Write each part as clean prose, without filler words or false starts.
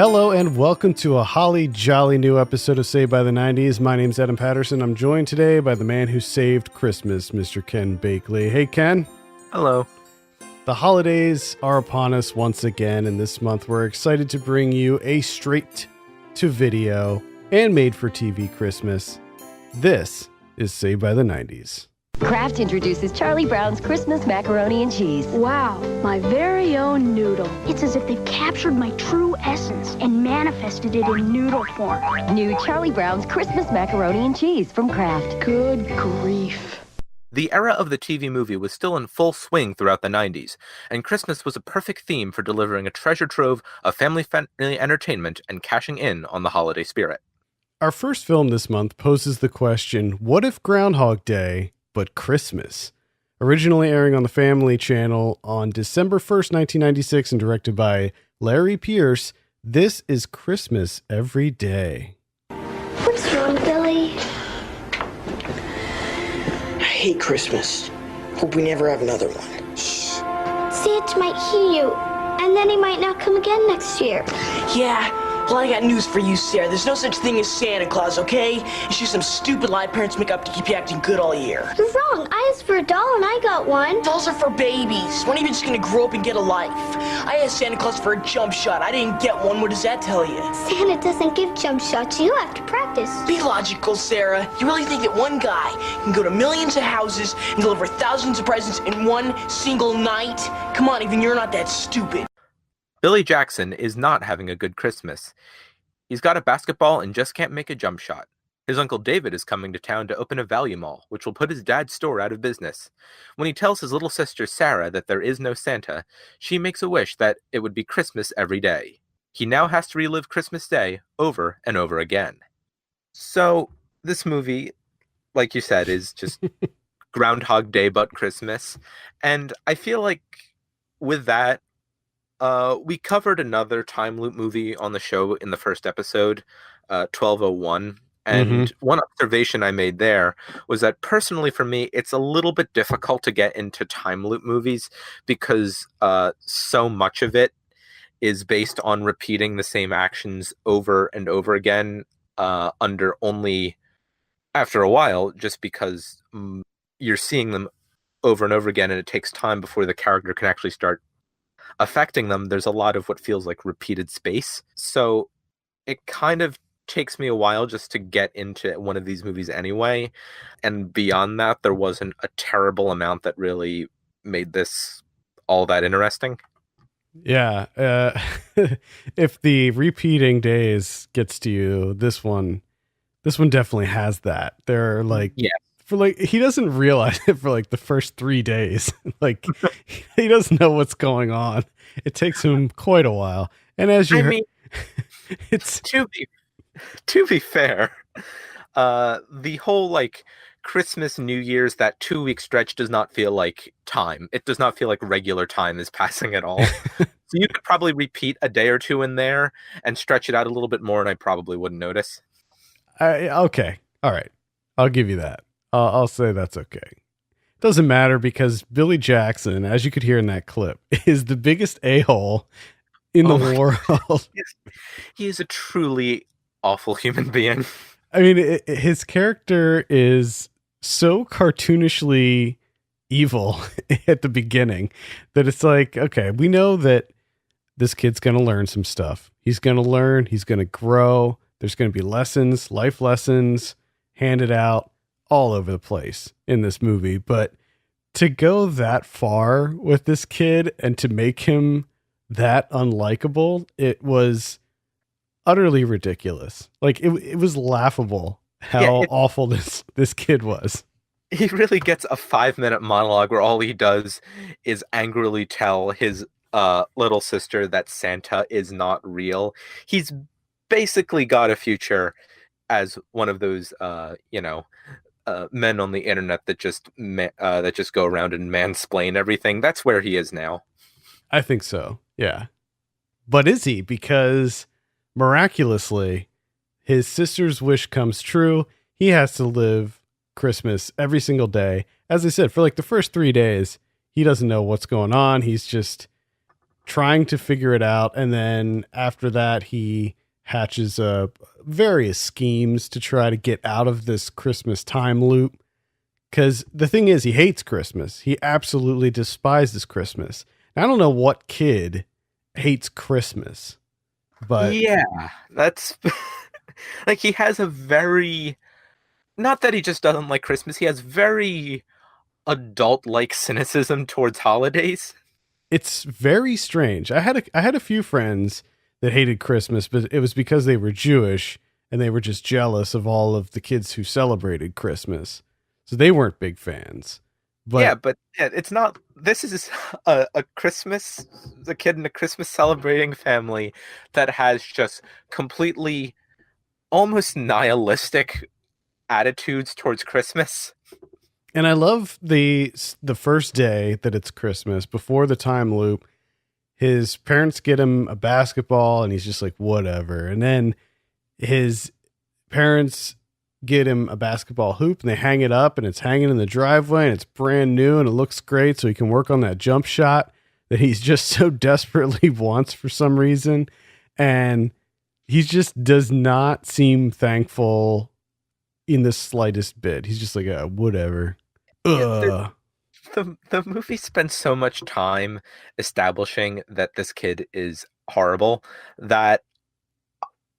Hello and welcome to a holly jolly new episode of Saved by the 90s. My name's Adam Patterson. I'm joined today by the man who saved Christmas, Mr. Ken Bakley. Hey, Ken. Hello. The holidays are upon us once again, and this month we're excited to bring you a straight-to-video and made-for-TV Christmas. This is Saved by the 90s. Kraft introduces Charlie Brown's Christmas macaroni and cheese. Wow, my very own noodle. It's as if they've captured my true essence and manifested it in noodle form. New Charlie Brown's Christmas macaroni and cheese from Kraft. Good grief. The era of the TV movie was still in full swing throughout the 90s, and Christmas was a perfect theme for delivering a treasure trove of family-friendly entertainment and cashing in on the holiday spirit. Our first film this month poses the question, what if Groundhog Day but Christmas? Originally airing on the Family Channel on December 1st, 1996 and directed by Larry Pierce, this is Christmas Every Day. What's wrong, Billy? I hate Christmas. Hope we never have another one. Shh. Santa might hear you, and then he might not come again next year. Yeah, well, I got news for you, Sarah. There's no such thing as Santa Claus, okay? It's just some stupid lie parents make up to keep you acting good all year. You're wrong. I asked for $1 and I got one. Dolls are for babies. When are you just gonna grow up and get a life? I asked Santa Claus for a jump shot. I didn't get one. What does that tell you? Santa doesn't give jump shots. You have to practice. Be logical, Sarah. You really think that one guy can go to millions of houses and deliver thousands of presents in one single night? Come on, even you're not that stupid. Billy Jackson is not having a good Christmas. He's got a basketball and just can't make a jump shot. His Uncle David is coming to town to open a value mall, which will put his dad's store out of business. When he tells his little sister Sarah that there is no Santa, she makes a wish that it would be Christmas every day. He now has to relive Christmas Day over and over again. So, this movie, like you said, is just Groundhog Day but Christmas. And I feel like with that, we covered another time loop movie on the show in the first episode, 1201. And one observation I made there was that personally for me, it's a little bit difficult to get into time loop movies because so much of it is based on repeating the same actions over and over again under only after a while, just because you're seeing them over and over again and it takes time before the character can actually start affecting them. There's a lot of what feels like repeated space. So it kind of takes me a while just to get into one of these movies anyway. And beyond that, there wasn't a terrible amount that really made this all that interesting. Yeah. If the repeating days gets to you, this one definitely has that. They're like, yeah. For like, he doesn't realize it for like the first 3 days. Like he doesn't know what's going on. It takes him quite a while. And as you heard, it's to be fair, the whole like Christmas, New Year's, that 2-week stretch does not feel like time. It does not feel like regular time is passing at all. So you could probably repeat a day or two in there and stretch it out a little bit more, and I probably wouldn't notice. Okay. All right. I'll give you that. I'll say that's okay. Doesn't matter because Billy Jackson, as you could hear in that clip, is the biggest a-hole in the world. He is a truly awful human being. I mean, his character is so cartoonishly evil at the beginning that it's like, okay, we know that this kid's going to learn some stuff. He's going to learn. He's going to grow. There's going to be lessons, life lessons handed out all over the place in this movie. But to go that far with this kid and to make him that unlikable, it was utterly ridiculous. Like it was laughable how awful this kid was. He really gets a 5-minute monologue where all he does is angrily tell his little sister that Santa is not real. He's basically got a future as one of those men on the internet that just go around and mansplain everything. That's where he is now. I think so. Yeah. But is he? Because miraculously, his sister's wish comes true. He has to live Christmas every single day. As I said, for like the first 3 days, he doesn't know what's going on. He's just trying to figure it out. And then after that, he hatches various schemes to try to get out of this Christmas time loop. Because the thing is, he hates Christmas. He absolutely despises Christmas. I don't know what kid hates Christmas, but yeah, that's like he has a very, not that he just doesn't like Christmas, he has very adult-like cynicism towards holidays. it's very strange. I had a few friends that hated Christmas, but it was because they were Jewish and they were just jealous of all of the kids who celebrated Christmas. So they weren't big fans. But Yeah, but it's not. This is a Christmas, a kid in a Christmas celebrating family that has just completely, almost nihilistic attitudes towards Christmas. and I love the first day that it's Christmas before the time loop. His parents get him a basketball and he's just like whatever. And then his parents get him a basketball hoop and they hang it up and it's hanging in the driveway and it's brand new and it looks great so he can work on that jump shot that he's just so desperately wants for some reason. And he just does not seem thankful in the slightest bit. He's just like, whatever. Yeah, the movie spends so much time establishing that this kid is horrible that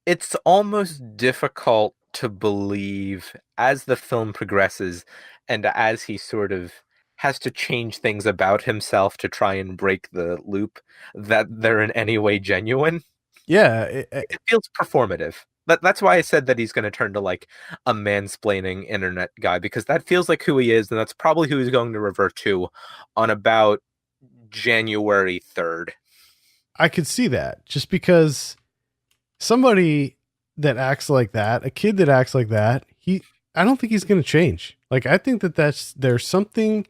it's almost difficult to believe as the film progresses and as he sort of has to change things about himself to try and break the loop that they're in any way genuine. Yeah. It feels performative. That's why I said that he's going to turn to like a mansplaining internet guy, because that feels like who he is, and that's probably who he's going to revert to on about January 3rd. I could see that just because somebody that acts like that, a kid that acts like that, I don't think he's going to change. Like, I think there's something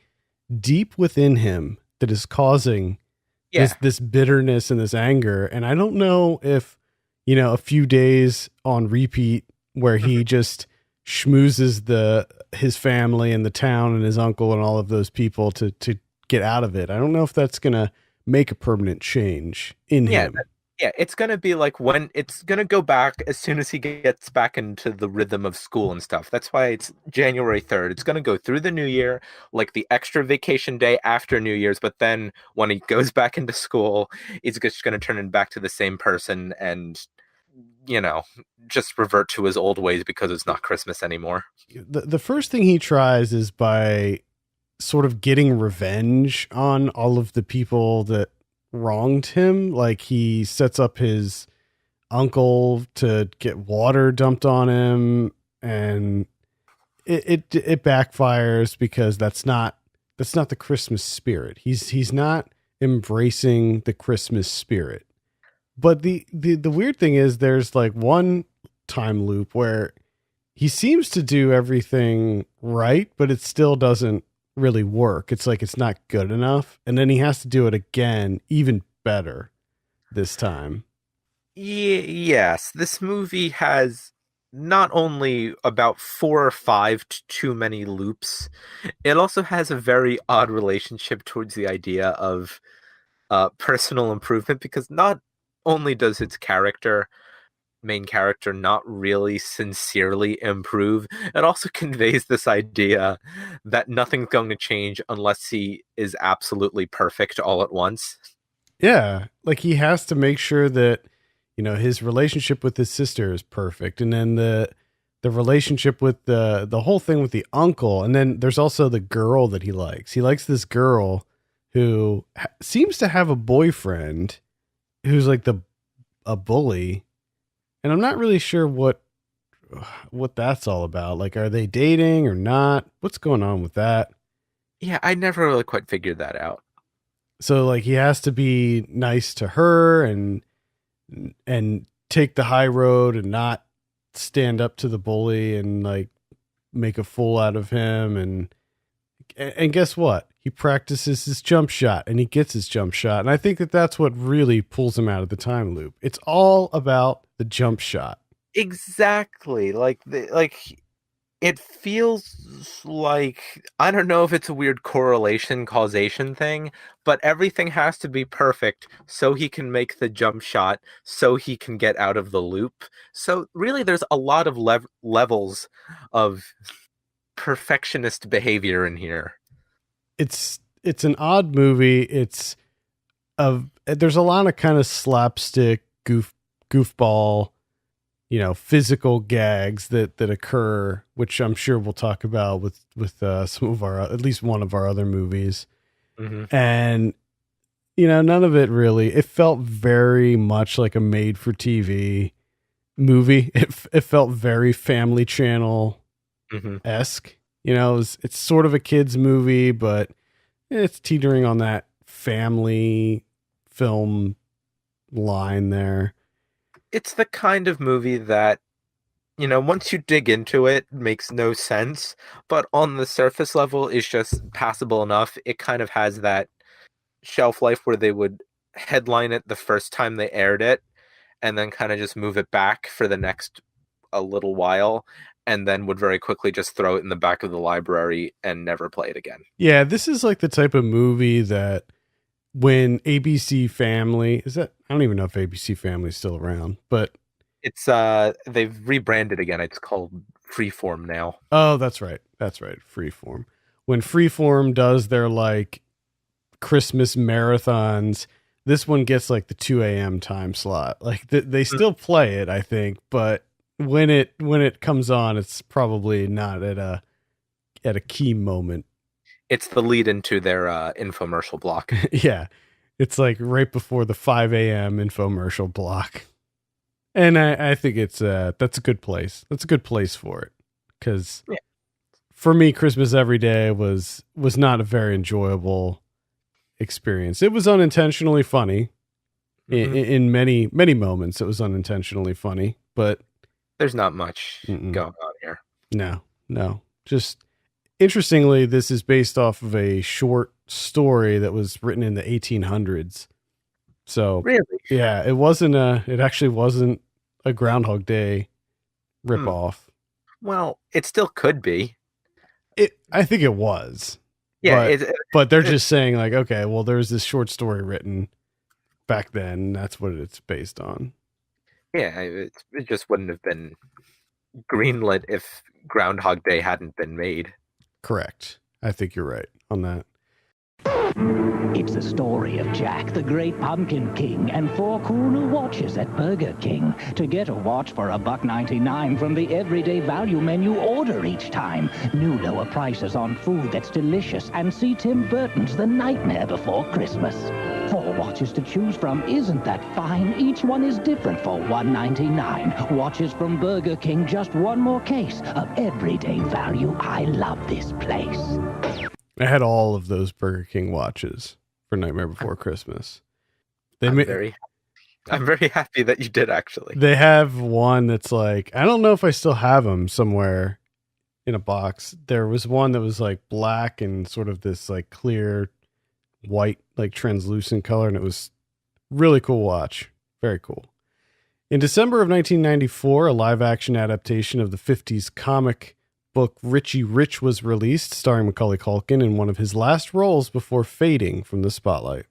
deep within him that is causing this bitterness and this anger. And I don't know if, a few days on repeat where he just schmoozes his family and the town and his uncle and all of those people to get out of it. I don't know if that's going to make a permanent change in him. Yeah, it's going to be like when it's going to go back as soon as he gets back into the rhythm of school and stuff. That's why it's January 3rd. It's going to go through the new year, like the extra vacation day after New Year's. But then when he goes back into school, he's just going to turn in back to the same person and, just revert to his old ways because it's not Christmas anymore. The first thing he tries is by sort of getting revenge on all of the people that wronged him. Like, he sets up his uncle to get water dumped on him, and it backfires because that's not the Christmas spirit. He's not embracing the Christmas spirit. But the weird thing is there's like one time loop where he seems to do everything right, but it still doesn't really work. It's like it's not good enough, and then he has to do it again, even better this time. Yes, this movie has not only about 4 or 5 too many loops, it also has a very odd relationship towards the idea of personal improvement, because not only does its main character not really sincerely improve, it also conveys this idea that nothing's going to change unless he is absolutely perfect all at once. Yeah, like he has to make sure that his relationship with his sister is perfect, and then the relationship with the whole thing with the uncle, and then there's also the girl that he likes. He likes this girl who seems to have a boyfriend who's like a bully. And I'm not really sure what that's all about. Like, are they dating or not? What's going on with that? Yeah, I never really quite figured that out. So like he has to be nice to her and take the high road and not stand up to the bully and like make a fool out of him. And guess what? He practices his jump shot and he gets his jump shot. And I think that that's what really pulls him out of the time loop. It's all about the jump shot. Exactly. It feels like, I don't know if it's a weird correlation causation thing, but everything has to be perfect so he can make the jump shot, so he can get out of the loop. So really there's a lot of levels of perfectionist behavior in here. It's an odd movie. There's a lot of kind of slapstick goofball, physical gags that occur, which I'm sure we'll talk about with some of our, at least one of our other movies. Mm-hmm. And, none of it really, it felt very much like a made for TV movie. It felt very Family Channel esque, it's sort of a kid's movie, but it's teetering on that family film line there. It's the kind of movie that, once you dig into it, makes no sense, but on the surface level is just passable enough. It kind of has that shelf life where they would headline it the first time they aired it, and then kind of just move it back for the next a little while, and then would very quickly just throw it in the back of the library and never play it again. Yeah, this is like the type of movie that when ABC Family, I don't even know if ABC Family is still around, but it's they've rebranded again. It's called Freeform now. Oh, that's right. Freeform. When Freeform does their like Christmas marathons, this one gets like the 2 a.m. time slot. Like they still play it, I think, but when it comes on, it's probably not at a key moment. It's the lead into their infomercial block. Yeah. It's like right before the 5 a.m. infomercial block. And I think that's a good place. That's a good place for it. Because for me, Christmas Every Day was not a very enjoyable experience. It was unintentionally funny. In many, many moments, it was unintentionally funny. But there's not much going on here. No. Just interestingly, this is based off of a short story that was written in the 1800s. So really, yeah, it actually wasn't a Groundhog Day ripoff. Well, it still could be. I think it was. Yeah, but they're just saying like, okay, well, there's this short story written back then. And that's what it's based on. Yeah, it just wouldn't have been greenlit if Groundhog Day hadn't been made. Correct. I think you're right on that. It's the story of Jack, the great pumpkin king, and 4 cool new watches at Burger King. To get a watch for $1.99 from the everyday value menu, order each time. New lower prices on food that's delicious, and see Tim Burton's The Nightmare Before Christmas. 4 watches to choose from. Isn't that fine? Each one is different for $1.99. Watches from Burger King, just one more case of everyday value. I love this place. I had all of those Burger King watches for Nightmare Before Christmas. I'm very happy that you did, actually. They have one that's like, I don't know if I still have them somewhere in a box. There was one that was like black and sort of this like clear white, like translucent color. And it was really cool watch. Very cool. In December of 1994, a live action adaptation of the 50s comic book Richie Rich was released, starring Macaulay Culkin in one of his last roles before fading from the spotlight.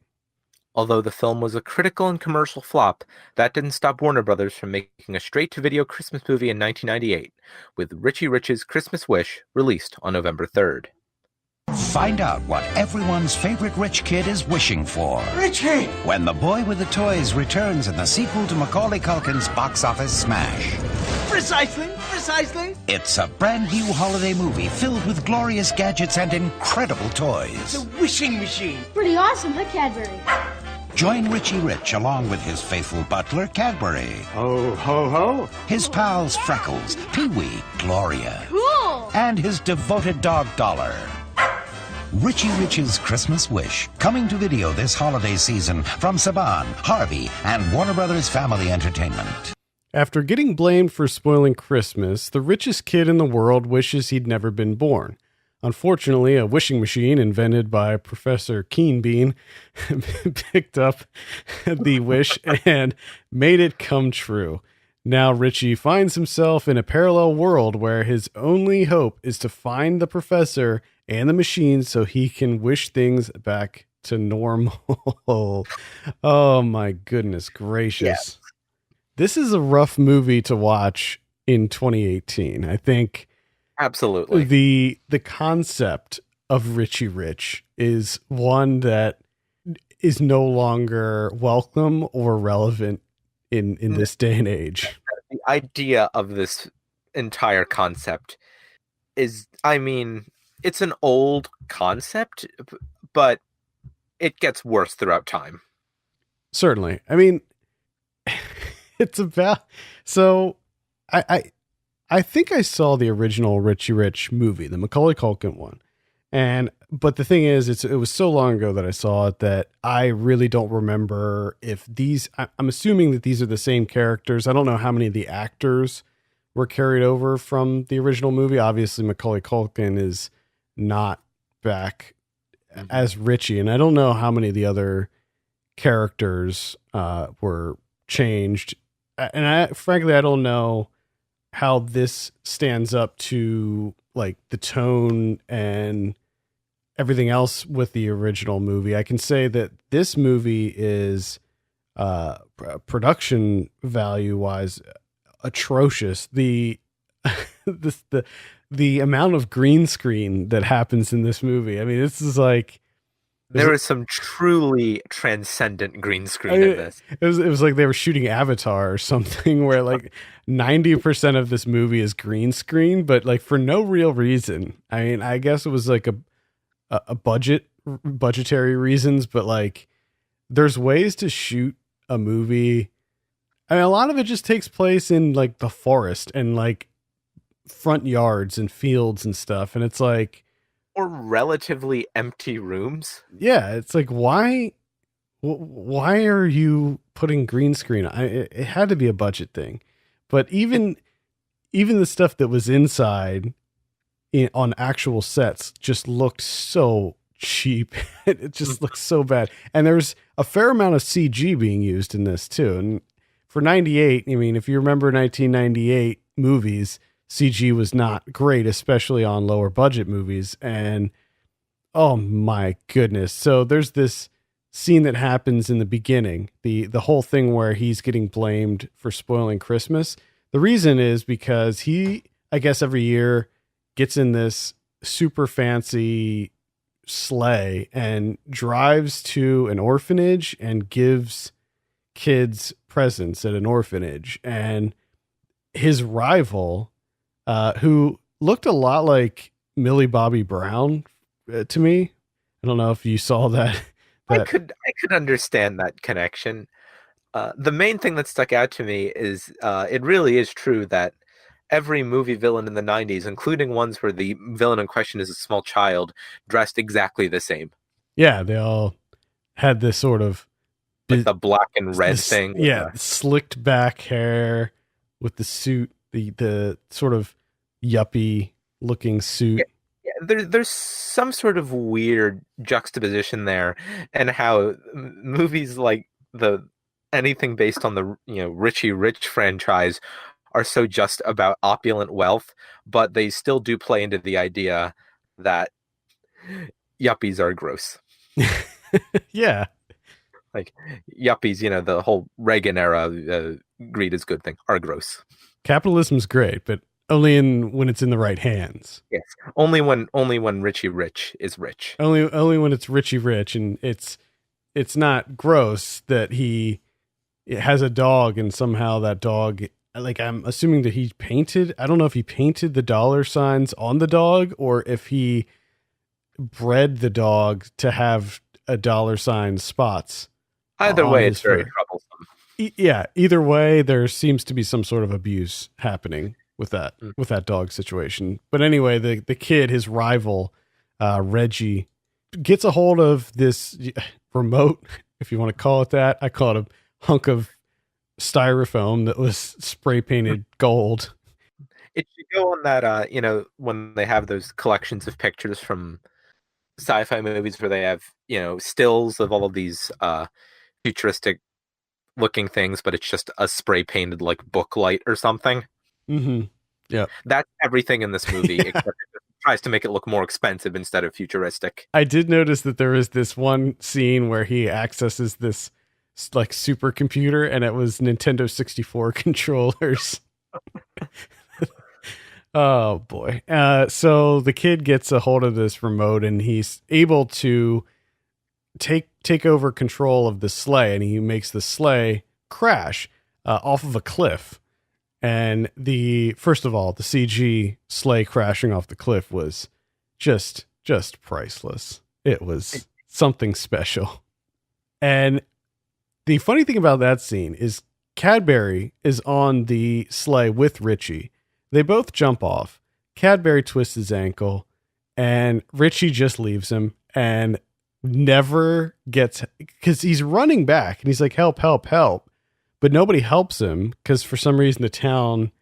Although the film was a critical and commercial flop, that didn't stop Warner Brothers from making a straight-to-video Christmas movie in 1998, with Richie Rich's Christmas Wish released on November 3rd. Find out what everyone's favorite rich kid is wishing for. Richie! When The Boy with the Toys returns in the sequel to Macaulay Culkin's box office smash. Precisely. It's a brand new holiday movie filled with glorious gadgets and incredible toys. It's a wishing machine. Pretty awesome, huh, Cadbury? Join Richie Rich along with his faithful butler, Cadbury. Ho, ho, ho. His pals, Freckles, Pee-wee, Gloria. Cool! And his devoted dog, Dollar. Richie Rich's Christmas Wish, coming to video this holiday season from Saban, Harvey, and Warner Brothers Family Entertainment. After getting blamed for spoiling Christmas, the richest kid in the world wishes he'd never been born. Unfortunately, a wishing machine invented by Professor Keenbean picked up the wish and made it come true. Now Richie finds himself in a parallel world where his only hope is to find the professor and the machines so he can wish things back to normal. Oh my goodness gracious. This is a rough movie to watch in 2018. I think Absolutely. the concept of Richie Rich is one that is no longer welcome or relevant in this day and age. The idea of this entire concept is, I mean, it's an old concept, but it gets worse throughout time. Certainly. I mean, it's about, so I think I saw the original Richie Rich movie, the Macaulay Culkin one. But the thing is, it was so long ago that I saw it that I really don't remember if I'm assuming that these are the same characters. I don't know how many of the actors were carried over from the original movie. Obviously, Macaulay Culkin is not back as Richie, and I don't know how many of the other characters were changed. And frankly, I don't know how this stands up to like the tone and everything else with the original movie. I can say that this movie is production value wise atrocious. The the amount of green screen that happens in this movie. I mean, this is like there is some truly transcendent green screen in this. It was like they were shooting Avatar or something where like 90% of this movie is green screen, but like for no real reason. I mean, I guess it was like a budgetary reasons, but like there's ways to shoot a movie. I mean, a lot of it just takes place in like the forest and like front yards and fields and stuff. And it's like, or relatively empty rooms. Yeah, it's like why are you putting green screen? It had to be a budget thing, but even the stuff that was inside on actual sets just looked so cheap. It just looks so bad, and there's a fair amount of CG being used in this too. And for 98, I mean, if you remember 1998 movies, CG was not great, especially on lower budget movies. And oh my goodness. So there's this scene that happens in the beginning, the whole thing where he's getting blamed for spoiling Christmas. The reason is because he, I guess every year gets in this super fancy sleigh and drives to an orphanage and gives kids presents at an orphanage. And his rival, who looked a lot like Millie Bobby Brown to me. I don't know if you saw that. I could understand that connection. The main thing that stuck out to me is it really is true that every movie villain in the 90s, including ones where the villain in question is a small child, dressed exactly the same. Yeah, they all had this sort of like the black and red thing. Yeah, slicked back hair with the suit, the sort of yuppie looking suit. Yeah, there's some sort of weird juxtaposition there, and how movies like anything based on the Richie Rich franchise are so just about opulent wealth, but they still do play into the idea that yuppies are gross. Yeah. Like yuppies, the whole Reagan era greed is good thing, are gross. Capitalism's great, but only when it's in the right hands. Yes, only when Richie Rich is rich. Only when it's Richie Rich, and it's not gross that he has a dog and somehow that dog, like I'm assuming that he painted. I don't know if he painted the dollar signs on the dog or if he bred the dog to have a dollar sign spots. Either way, it's very troublesome. Yeah, either way, there seems to be some sort of abuse happening with that dog situation. But anyway, the kid, his rival, Reggie, gets a hold of this remote, if you want to call it that. I call it a hunk of styrofoam that was spray painted gold. It should go on that, when they have those collections of pictures from sci-fi movies where they have, stills of all of these futuristic looking things, but it's just a spray painted like book light or something. Mm-hmm. Yeah. That's everything in this movie, except it just tries to make it look more expensive instead of futuristic. I did notice that there is this one scene where he accesses this like supercomputer, and it was Nintendo 64 controllers. Oh boy. So the kid gets a hold of this remote, and he's able to take over control of the sleigh, and he makes the sleigh crash off of a cliff. And first of all, the CG sleigh crashing off the cliff was just priceless. It was something special. And the funny thing about that scene is Cadbury is on the sleigh with Richie. They both jump off. Cadbury twists his ankle, and Richie just leaves him and never gets, because he's running back and he's like, help, help, help. But nobody helps him because for some reason the town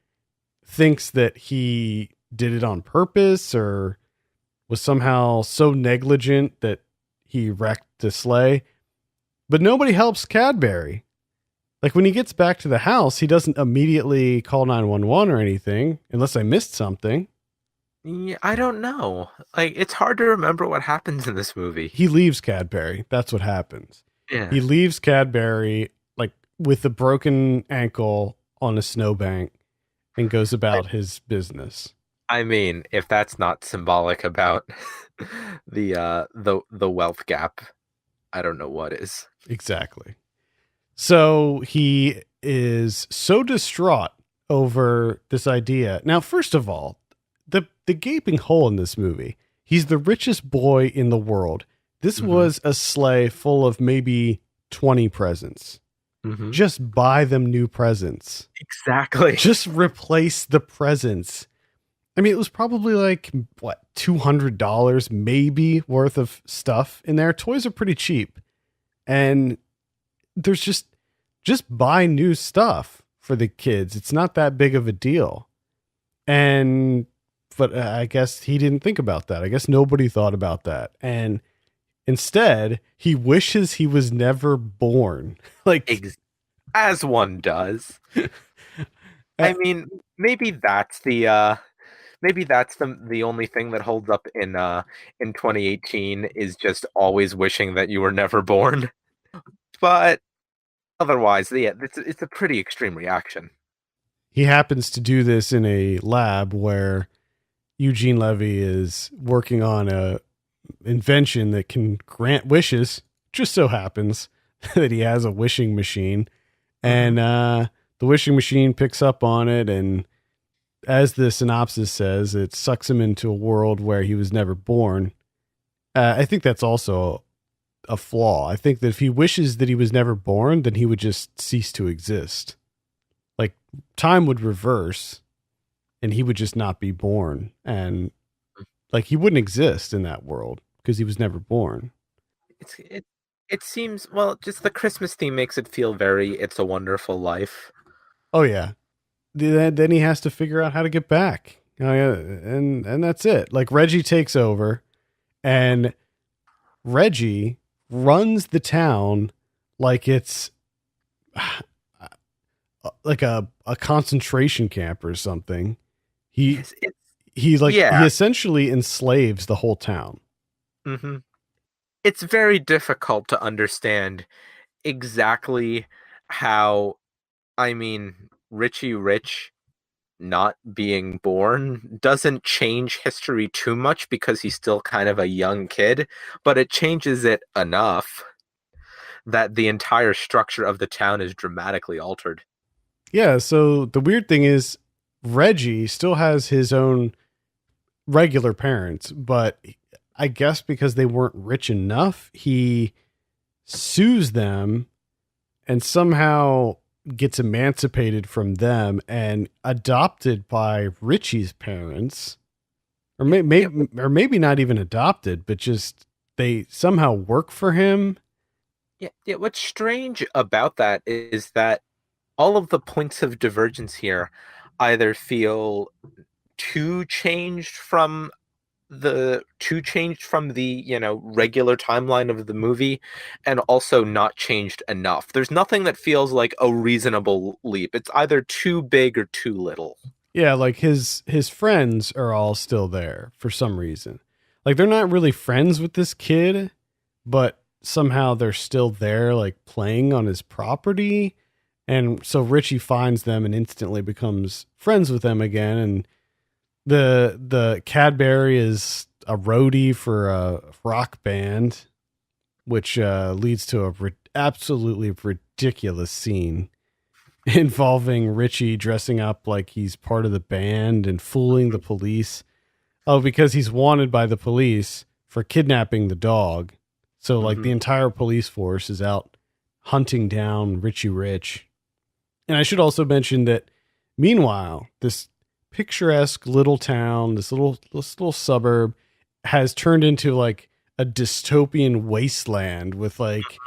thinks that he did it on purpose or was somehow so negligent that he wrecked the sleigh. But nobody helps Cadbury. Like when he gets back to the house, he doesn't immediately call 911 or anything, unless I missed something. Yeah, I don't know. Like, it's hard to remember what happens in this movie. He leaves Cadbury. That's what happens. Yeah. He leaves Cadbury like with a broken ankle on a snowbank and goes about his business. I mean, if that's not symbolic about the wealth gap, I don't know what is. Exactly. So he is so distraught over this idea. Now, first of all, the gaping hole in this movie. He's the richest boy in the world. This was a sleigh full of maybe 20 presents. Mm-hmm. Just buy them new presents. Exactly. Just replace the presents. I mean, it was probably like, what, $200 maybe worth of stuff in there. Toys are pretty cheap. And there's just buy new stuff for the kids. It's not that big of a deal. But I guess he didn't think about that. I guess nobody thought about that. And instead, he wishes he was never born. Like, as one does. I mean, maybe that's the only thing that holds up in 2018 is just always wishing that you were never born. But otherwise, yeah, it's a pretty extreme reaction. He happens to do this in a lab where Eugene Levy is working on a invention that can grant wishes. Just so happens that he has a wishing machine, and the wishing machine picks up on it, and as the synopsis says, it sucks him into a world where he was never born. I think that's also a flaw. I think that if he wishes that he was never born, then he would just cease to exist. Like time would reverse and he would just not be born. And like he wouldn't exist in that world because he was never born. It seems, well, just the Christmas theme makes it feel very It's a Wonderful Life. Oh yeah. Then he has to figure out how to get back. And that's it. Like Reggie takes over and Reggie runs the town like it's like a concentration camp or something. He essentially enslaves the whole town. Mm-hmm. It's very difficult to understand exactly how, I mean, Richie Rich not being born doesn't change history too much because he's still kind of a young kid, but it changes it enough that the entire structure of the town is dramatically altered. Yeah, so the weird thing is Reggie still has his own regular parents, but I guess because they weren't rich enough, he sues them and somehow gets emancipated from them and adopted by Richie's parents, or maybe not even adopted, but just they somehow work for him. Yeah. What's strange about that is that all of the points of divergence here either feel too changed from the two changed from the, regular timeline of the movie, and also not changed enough. There's nothing that feels like a reasonable leap. It's either too big or too little. Yeah, like his friends are all still there for some reason. Like they're not really friends with this kid, but somehow they're still there, like playing on his property. And so Richie finds them and instantly becomes friends with them again. And the Cadbury is a roadie for a rock band, which leads to a absolutely ridiculous scene involving Richie dressing up like he's part of the band and fooling the police. Oh, because he's wanted by the police for kidnapping the dog. So like the entire police force is out hunting down Richie Rich. And I should also mention that meanwhile, this picturesque little town, this little suburb has turned into like a dystopian wasteland with like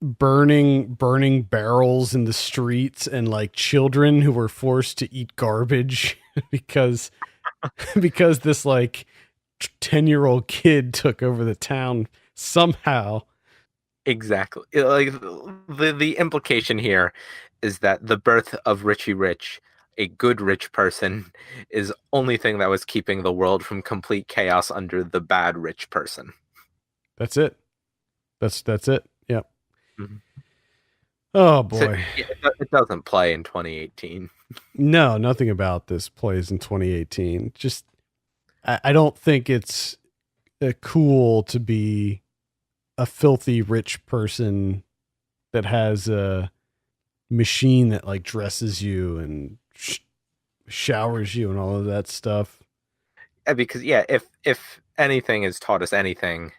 burning barrels in the streets and like children who were forced to eat garbage because this like 10-year-old kid took over the town somehow. Exactly. Like the implication here is that the birth of Richie Rich, a good rich person, is only thing that was keeping the world from complete chaos under the bad rich person. That's it. That's it. Yep. Mm-hmm. Oh boy. So, it doesn't play in 2018. No, nothing about this plays in 2018. Just, I don't think it's cool to be a filthy rich person that has a machine that like dresses you and showers you and all of that stuff. Because if anything has taught us anything,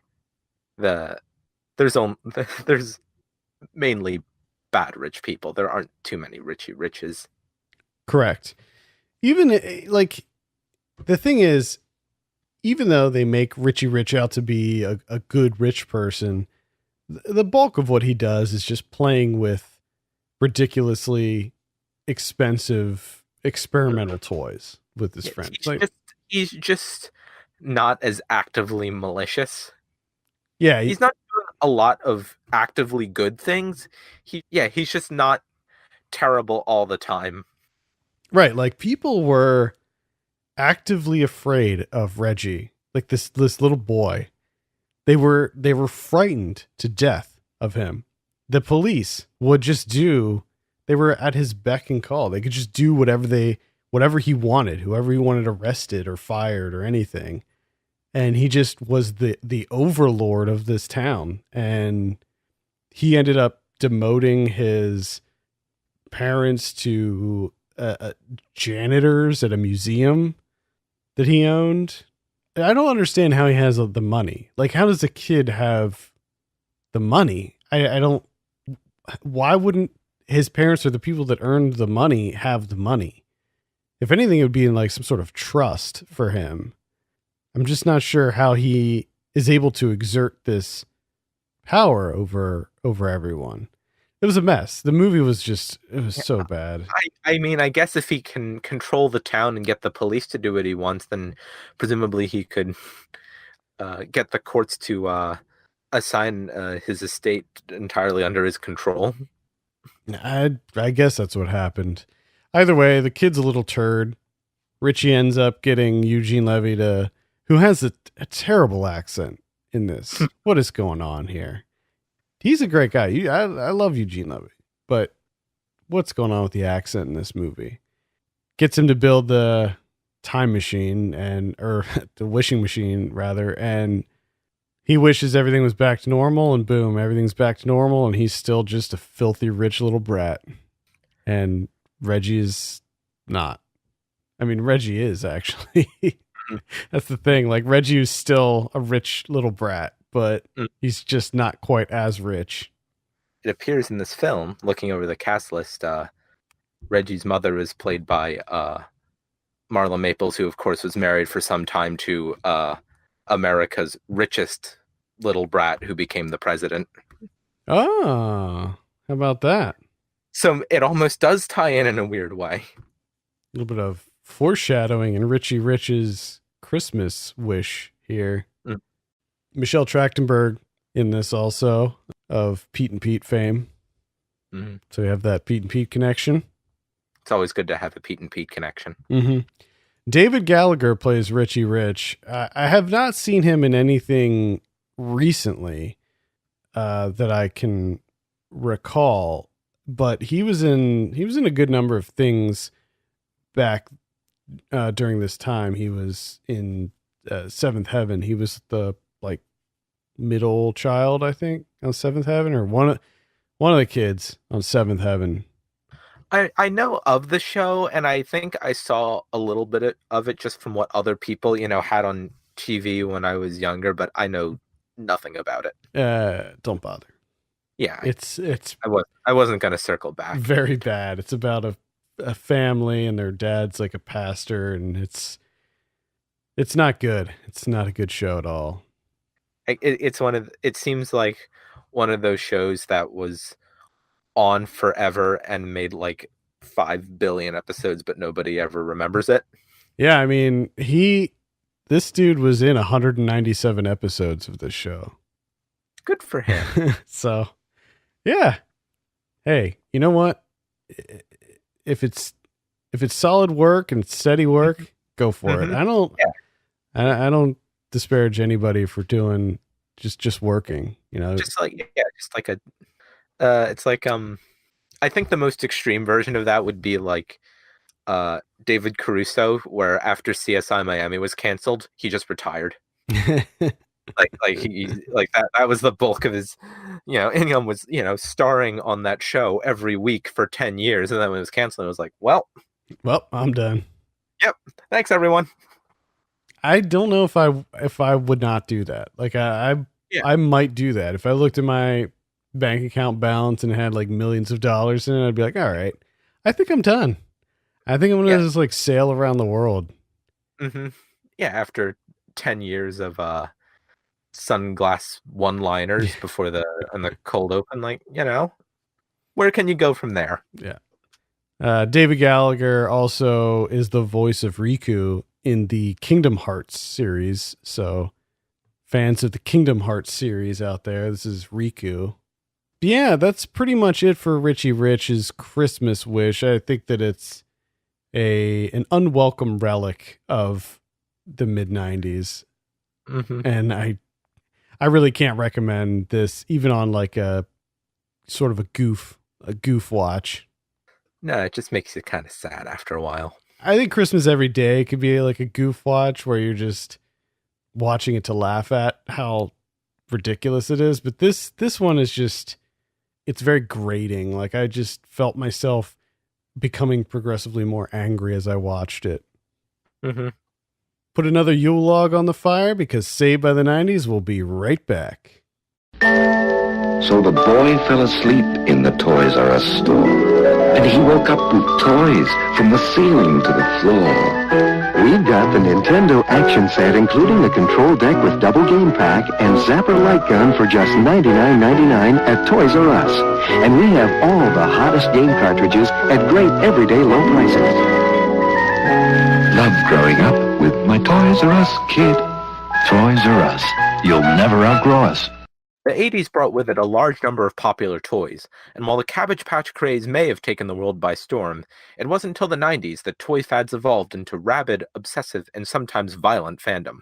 there's mainly bad rich people. There aren't too many Richie Riches. Correct. Even like the thing is, even though they make Richie Rich out to be a good rich person, the bulk of what he does is just playing with ridiculously expensive experimental toys with his friends. He's just not as actively malicious. Yeah, he's not doing a lot of actively good things. He's just not terrible all the time. Right, like people were actively afraid of Reggie, like this little boy. They were frightened to death of him. The police would just they were at his beck and call. They could just do whatever he wanted, whoever he wanted arrested or fired or anything. And he just was the overlord of this town. And he ended up demoting his parents to janitors at a museum that he owned. I don't understand how he has the money. Like, how does a kid have the money? I don't. Why wouldn't his parents or the people that earned the money have the money? If anything, it would be in like some sort of trust for him. I'm just not sure how he is able to exert this power over everyone. It was a mess. The movie was it was so bad. I mean, I guess if he can control the town and get the police to do what he wants, then presumably he could get the courts to assign his estate entirely under his control. I guess that's what happened. Either way, the kid's a little turd. Richie ends up getting Eugene Levy who has a terrible accent in this. What is going on here? He's a great guy. I love Eugene Levy, but what's going on with the accent in this movie? Gets him to build the time machine or the wishing machine rather. And he wishes everything was back to normal, and boom, everything's back to normal. And he's still just a filthy rich little brat. And Reggie is not. I mean, Reggie is actually. That's the thing. Like, Reggie is still a rich little brat, but he's just not quite as rich. It appears in this film, looking over the cast list, Reggie's mother is played by Marla Maples, who, of course, was married for some time to America's richest little brat who became the president. Oh, how about that? So it almost does tie in a weird way. A little bit of foreshadowing in Richie Rich's Christmas wish here. Mm. Michelle Trachtenberg in this also, of Pete and Pete fame. Mm-hmm. So we have that Pete and Pete connection. It's always good to have a Pete and Pete connection. Mm-hmm. David Gallagher plays Richie Rich. I have not seen him in anything recently that I can recall, but he was in a good number of things back during this time. He was in Seventh Heaven. He was the like middle child, I think, on Seventh Heaven, or one of the kids on Seventh Heaven. I know of the show, and I think I saw a little bit of it just from what other people, had on TV when I was younger, but I know nothing about it. Don't bother. Yeah, it's I wasn't gonna circle back. Very bad. It's about a family, and their dad's like a pastor, and it's not good. It's not a good show at all. It seems like one of those shows that was on forever and made like 5 billion episodes, but nobody ever remembers it. Yeah, I mean, this dude was in 197 episodes of this show. Good for him. So, yeah. Hey, you know what? If it's solid work and steady work, go for it. I don't disparage anybody for doing just working, Just like it's like I think the most extreme version of that would be like David Caruso, where after CSI Miami was canceled, he just retired. That was the bulk of his, income was, starring on that show every week for 10 years. And then when it was canceled, it was like, well, I'm done. Yep. Thanks everyone. I don't know if I would not do that. Like I might do that. If I looked at my bank account balance and had like millions of dollars in it, I'd be like, all right, I think I'm done. I think I'm going to just like sail around the world. Mm-hmm. Yeah. After 10 years of, sunglass one-liners before the cold open, where can you go from there? Yeah. David Gallagher also is the voice of Riku in the Kingdom Hearts series. So fans of the Kingdom Hearts series out there, this is Riku. Yeah, that's pretty much it for Richie Rich's Christmas Wish. I think that it's an unwelcome relic of the mid-90s. Mm-hmm. And I really can't recommend this, even on like a sort of a goof watch. No, it just makes you kind of sad after a while. I think Christmas Every Day could be like a goof watch where you're just watching it to laugh at how ridiculous it is. But this one is just, it's very grating. Like I just felt myself becoming progressively more angry as I watched it. Mm-hmm. Put another Yule log on the fire because Saved by the 90s will be right back. So the boy fell asleep in the Toys R Us store, and he woke up with toys from the ceiling to the floor. We've got the Nintendo action set, including the control deck with double game pack and Zapper light gun for just $99.99 at Toys R Us. And we have all the hottest game cartridges at great everyday low prices. Love growing up with my Toys R Us kid. Toys R Us. You'll never outgrow us. The 80s brought with it a large number of popular toys, and while the Cabbage Patch craze may have taken the world by storm, it wasn't until the 90s that toy fads evolved into rabid, obsessive, and sometimes violent fandom.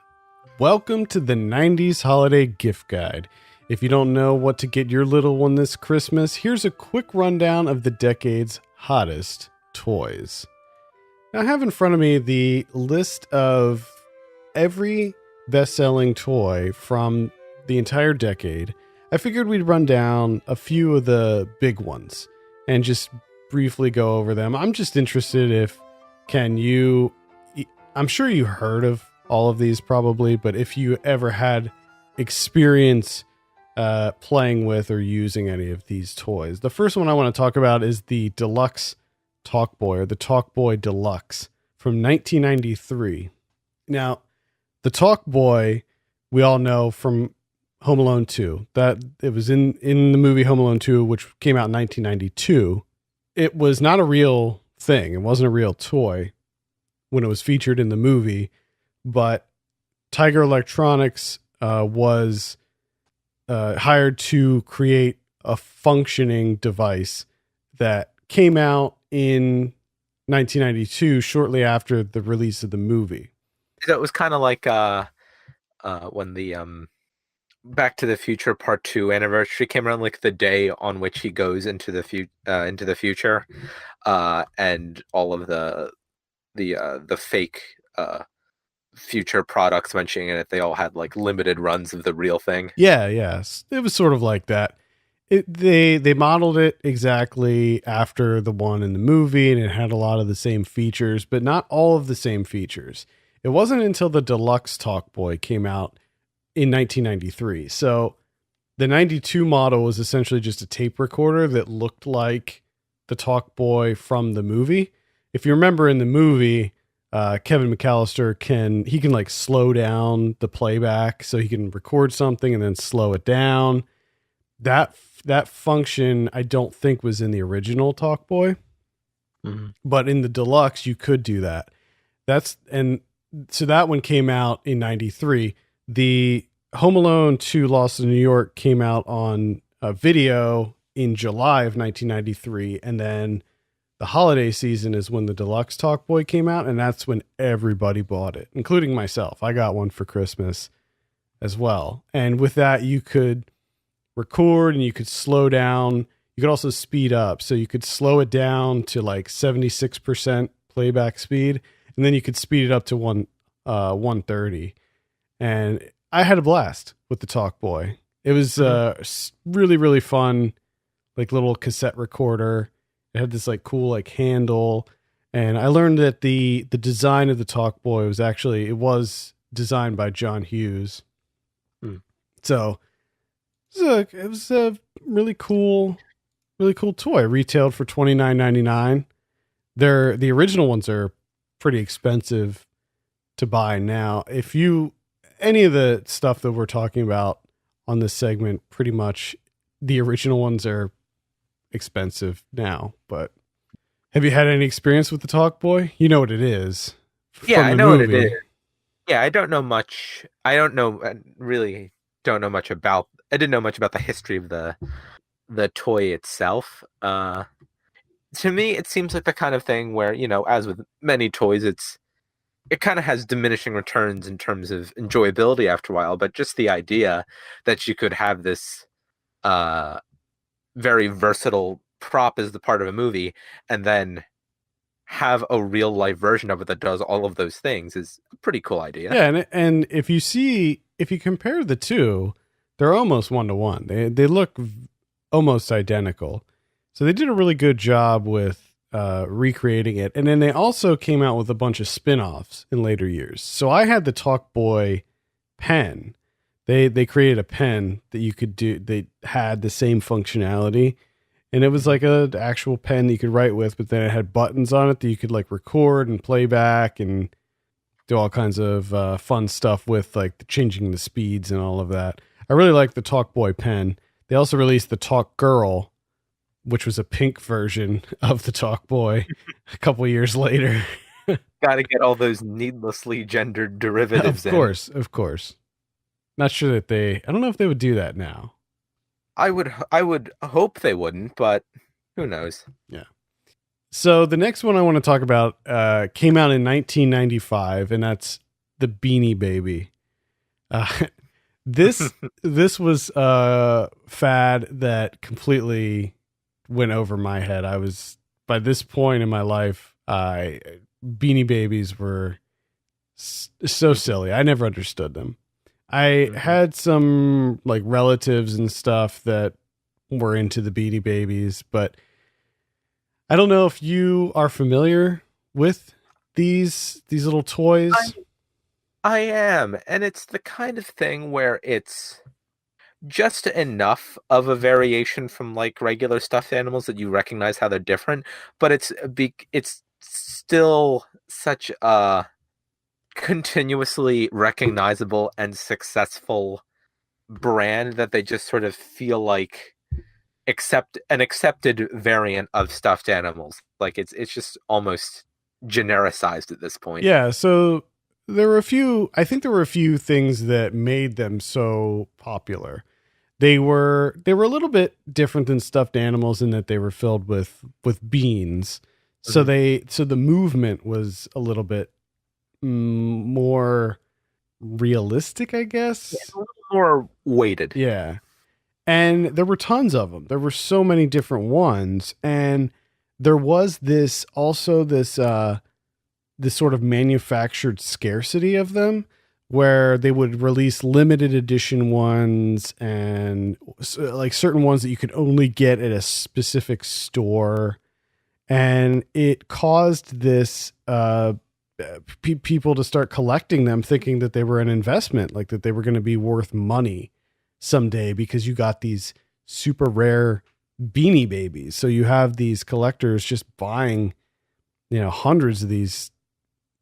Welcome to the 90s Holiday Gift Guide. If you don't know what to get your little one this Christmas, here's a quick rundown of the decade's hottest toys. Now, I have in front of me the list of every best-selling toy from the entire decade. I figured we'd run down a few of the big ones and just briefly go over them. I'm just interested if, I'm sure you heard of all of these probably, but if you ever had experience playing with or using any of these toys. The first one I want to talk about is the Deluxe Talk Boy, or the Talk Boy Deluxe from 1993. Now, the Talk Boy, we all know from Home Alone 2, that it was in the movie Home Alone 2, which came out in 1992. It was not a real thing. It wasn't a real toy when it was featured in the movie, but Tiger Electronics was hired to create a functioning device that came out in 1992, shortly after the release of the movie. So it was kind of like when the Back to the Future Part 2 anniversary came around, like the day on which he goes into the future, and all of the fake future products mentioning it, they all had like limited runs of the real thing. Yeah, yes. It was sort of like that. They modeled it exactly after the one in the movie, and it had a lot of the same features, but not all of the same features. It wasn't until the deluxe Talkboy came out in 1993. So the 92 model was essentially just a tape recorder that looked like the Talkboy from the movie. If you remember in the movie, Kevin McAllister can like slow down the playback, so he can record something and then slow it down. That function I don't think was in the original Talkboy, but in the deluxe you could do that. So that one came out in 93. The Home Alone 2 Lost in New York came out on video in July of 1993, and then the holiday season is when the deluxe Talkboy came out, and that's when everybody bought it, including myself. I got one for Christmas as well. And with that, you could record and you could slow down. You could also speed up. So you could slow it down to like 76% playback speed, and then you could speed it up to 130. And I had a blast with the Talkboy. It was really, really fun, like little cassette recorder. It had this like cool like handle. And I learned that the design of the Talkboy was designed by John Hughes. So it was a really cool toy. Retailed for $29.99. The original ones are pretty expensive to buy now. Any of the stuff that we're talking about on this segment, pretty much the original ones are expensive now. But have you had any experience with the Talkboy? You know what it is. Yeah, I know what it is. Yeah, I don't know much. I didn't know much about the history of the toy itself. To me, it seems like the kind of thing where, as with many toys, it kind of has diminishing returns in terms of enjoyability after a while, but just the idea that you could have this very versatile prop as the part of a movie and then have a real life version of it that does all of those things is a pretty cool idea. Yeah, and if you compare the two, they're almost 1-to-1. They look almost identical. So they did a really good job with recreating it. And then they also came out with a bunch of spin-offs in later years. So I had the Talkboy pen. They created a pen that you could do. They had the same functionality, and it was like an actual pen that you could write with, but then it had buttons on it that you could like record and play back and do all kinds of fun stuff with, like changing the speeds and all of that. I really like the Talkboy pen. They also released the Talk Girl, which was a pink version of the Talkboy a couple years later. Got to get all those needlessly gendered derivatives in. Of course. Not sure that I don't know if they would do that now. I would hope they wouldn't, but who knows? Yeah. So the next one I want to talk about came out in 1995, and that's the Beanie Baby. This was a fad that completely went over my head. I was, by this point in my life, Beanie Babies were so silly. I never understood them. I had some like relatives and stuff that were into the Beanie Babies, but I don't know if you are familiar with these little toys. I am, and it's the kind of thing where it's just enough of a variation from like regular stuffed animals that you recognize how they're different, but it's still such a continuously recognizable and successful brand that they just sort of feel like an accepted variant of stuffed animals. Like it's just almost genericized at this point. Yeah, so there were a few. I think there were a few things that made them so popular. They were a little bit different than stuffed animals in that they were filled with beans. So the movement was a little bit more realistic, I guess. Yeah, a little more weighted. Yeah. And there were tons of them. There were so many different ones. And there was this sort of manufactured scarcity of them where they would release limited edition ones and like certain ones that you could only get at a specific store. And it caused this, people to start collecting them thinking that they were an investment, like that they were going to be worth money someday because you got these super rare Beanie Babies. So you have these collectors just buying, hundreds of these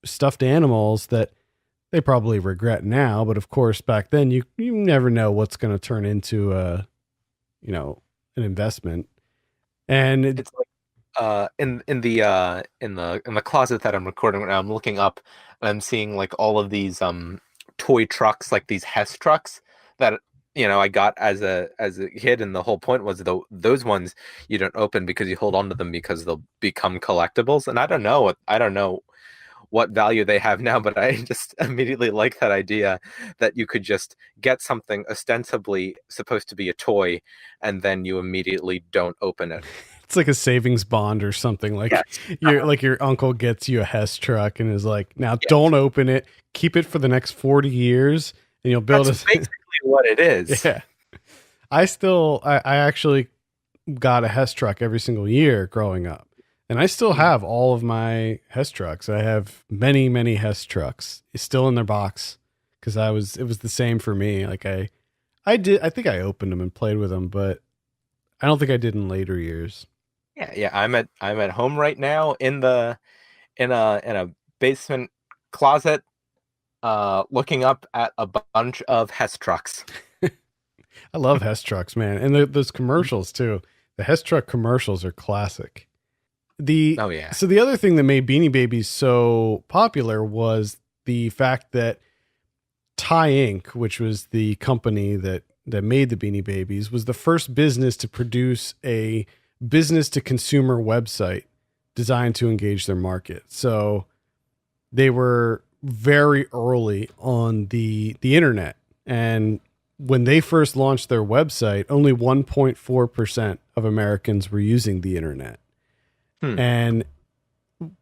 stuffed animals that they probably regret now. But of course, back then you never know what's going to turn into an investment. And it's like, in the closet that I'm recording right now, I'm looking up and I'm seeing like all of these toy trucks, like these Hess trucks that I got as a kid, and the whole point was those ones you don't open because you hold on to them because they'll become collectibles. And I don't know what value they have now, but I just immediately like that idea that you could just get something ostensibly supposed to be a toy and then you immediately don't open it. It's like a savings bond or something. Like your uncle gets you a Hess truck and is like, now don't open it, keep it for the next 40 years and you'll build That's basically what it is. Yeah. I actually got a Hess truck every single year growing up. And I still have all of my Hess trucks. I have many, many Hess trucks. It's still in their box because it was the same for me. Like I think I opened them and played with them, but I don't think I did in later years. Yeah. I'm at home right now in a basement closet, looking up at a bunch of Hess trucks. I love Hess trucks, man, and those commercials too. The Hess truck commercials are classic. So the other thing that made Beanie Babies so popular was the fact that Tie Inc., which was the company that made the Beanie Babies, was the first business to produce a business to consumer website designed to engage their market. So they were very early on the internet. And when they first launched their website, only 1.4% of Americans were using the internet. And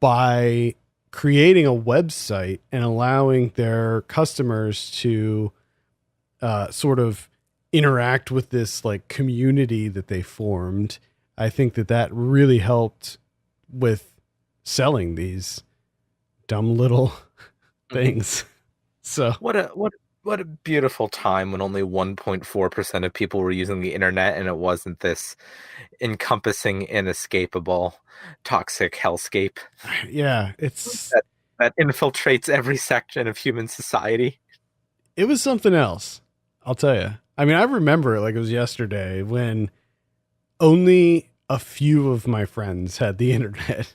by creating a website and allowing their customers to sort of interact with this like community that they formed, I think that really helped with selling these dumb little things. So what a beautiful time when only 1.4% of people were using the internet and it wasn't this encompassing, inescapable, toxic hellscape. Yeah, it's that infiltrates every section of human society. It was something else, I'll tell you. I mean, I remember it like it was yesterday when only a few of my friends had the internet,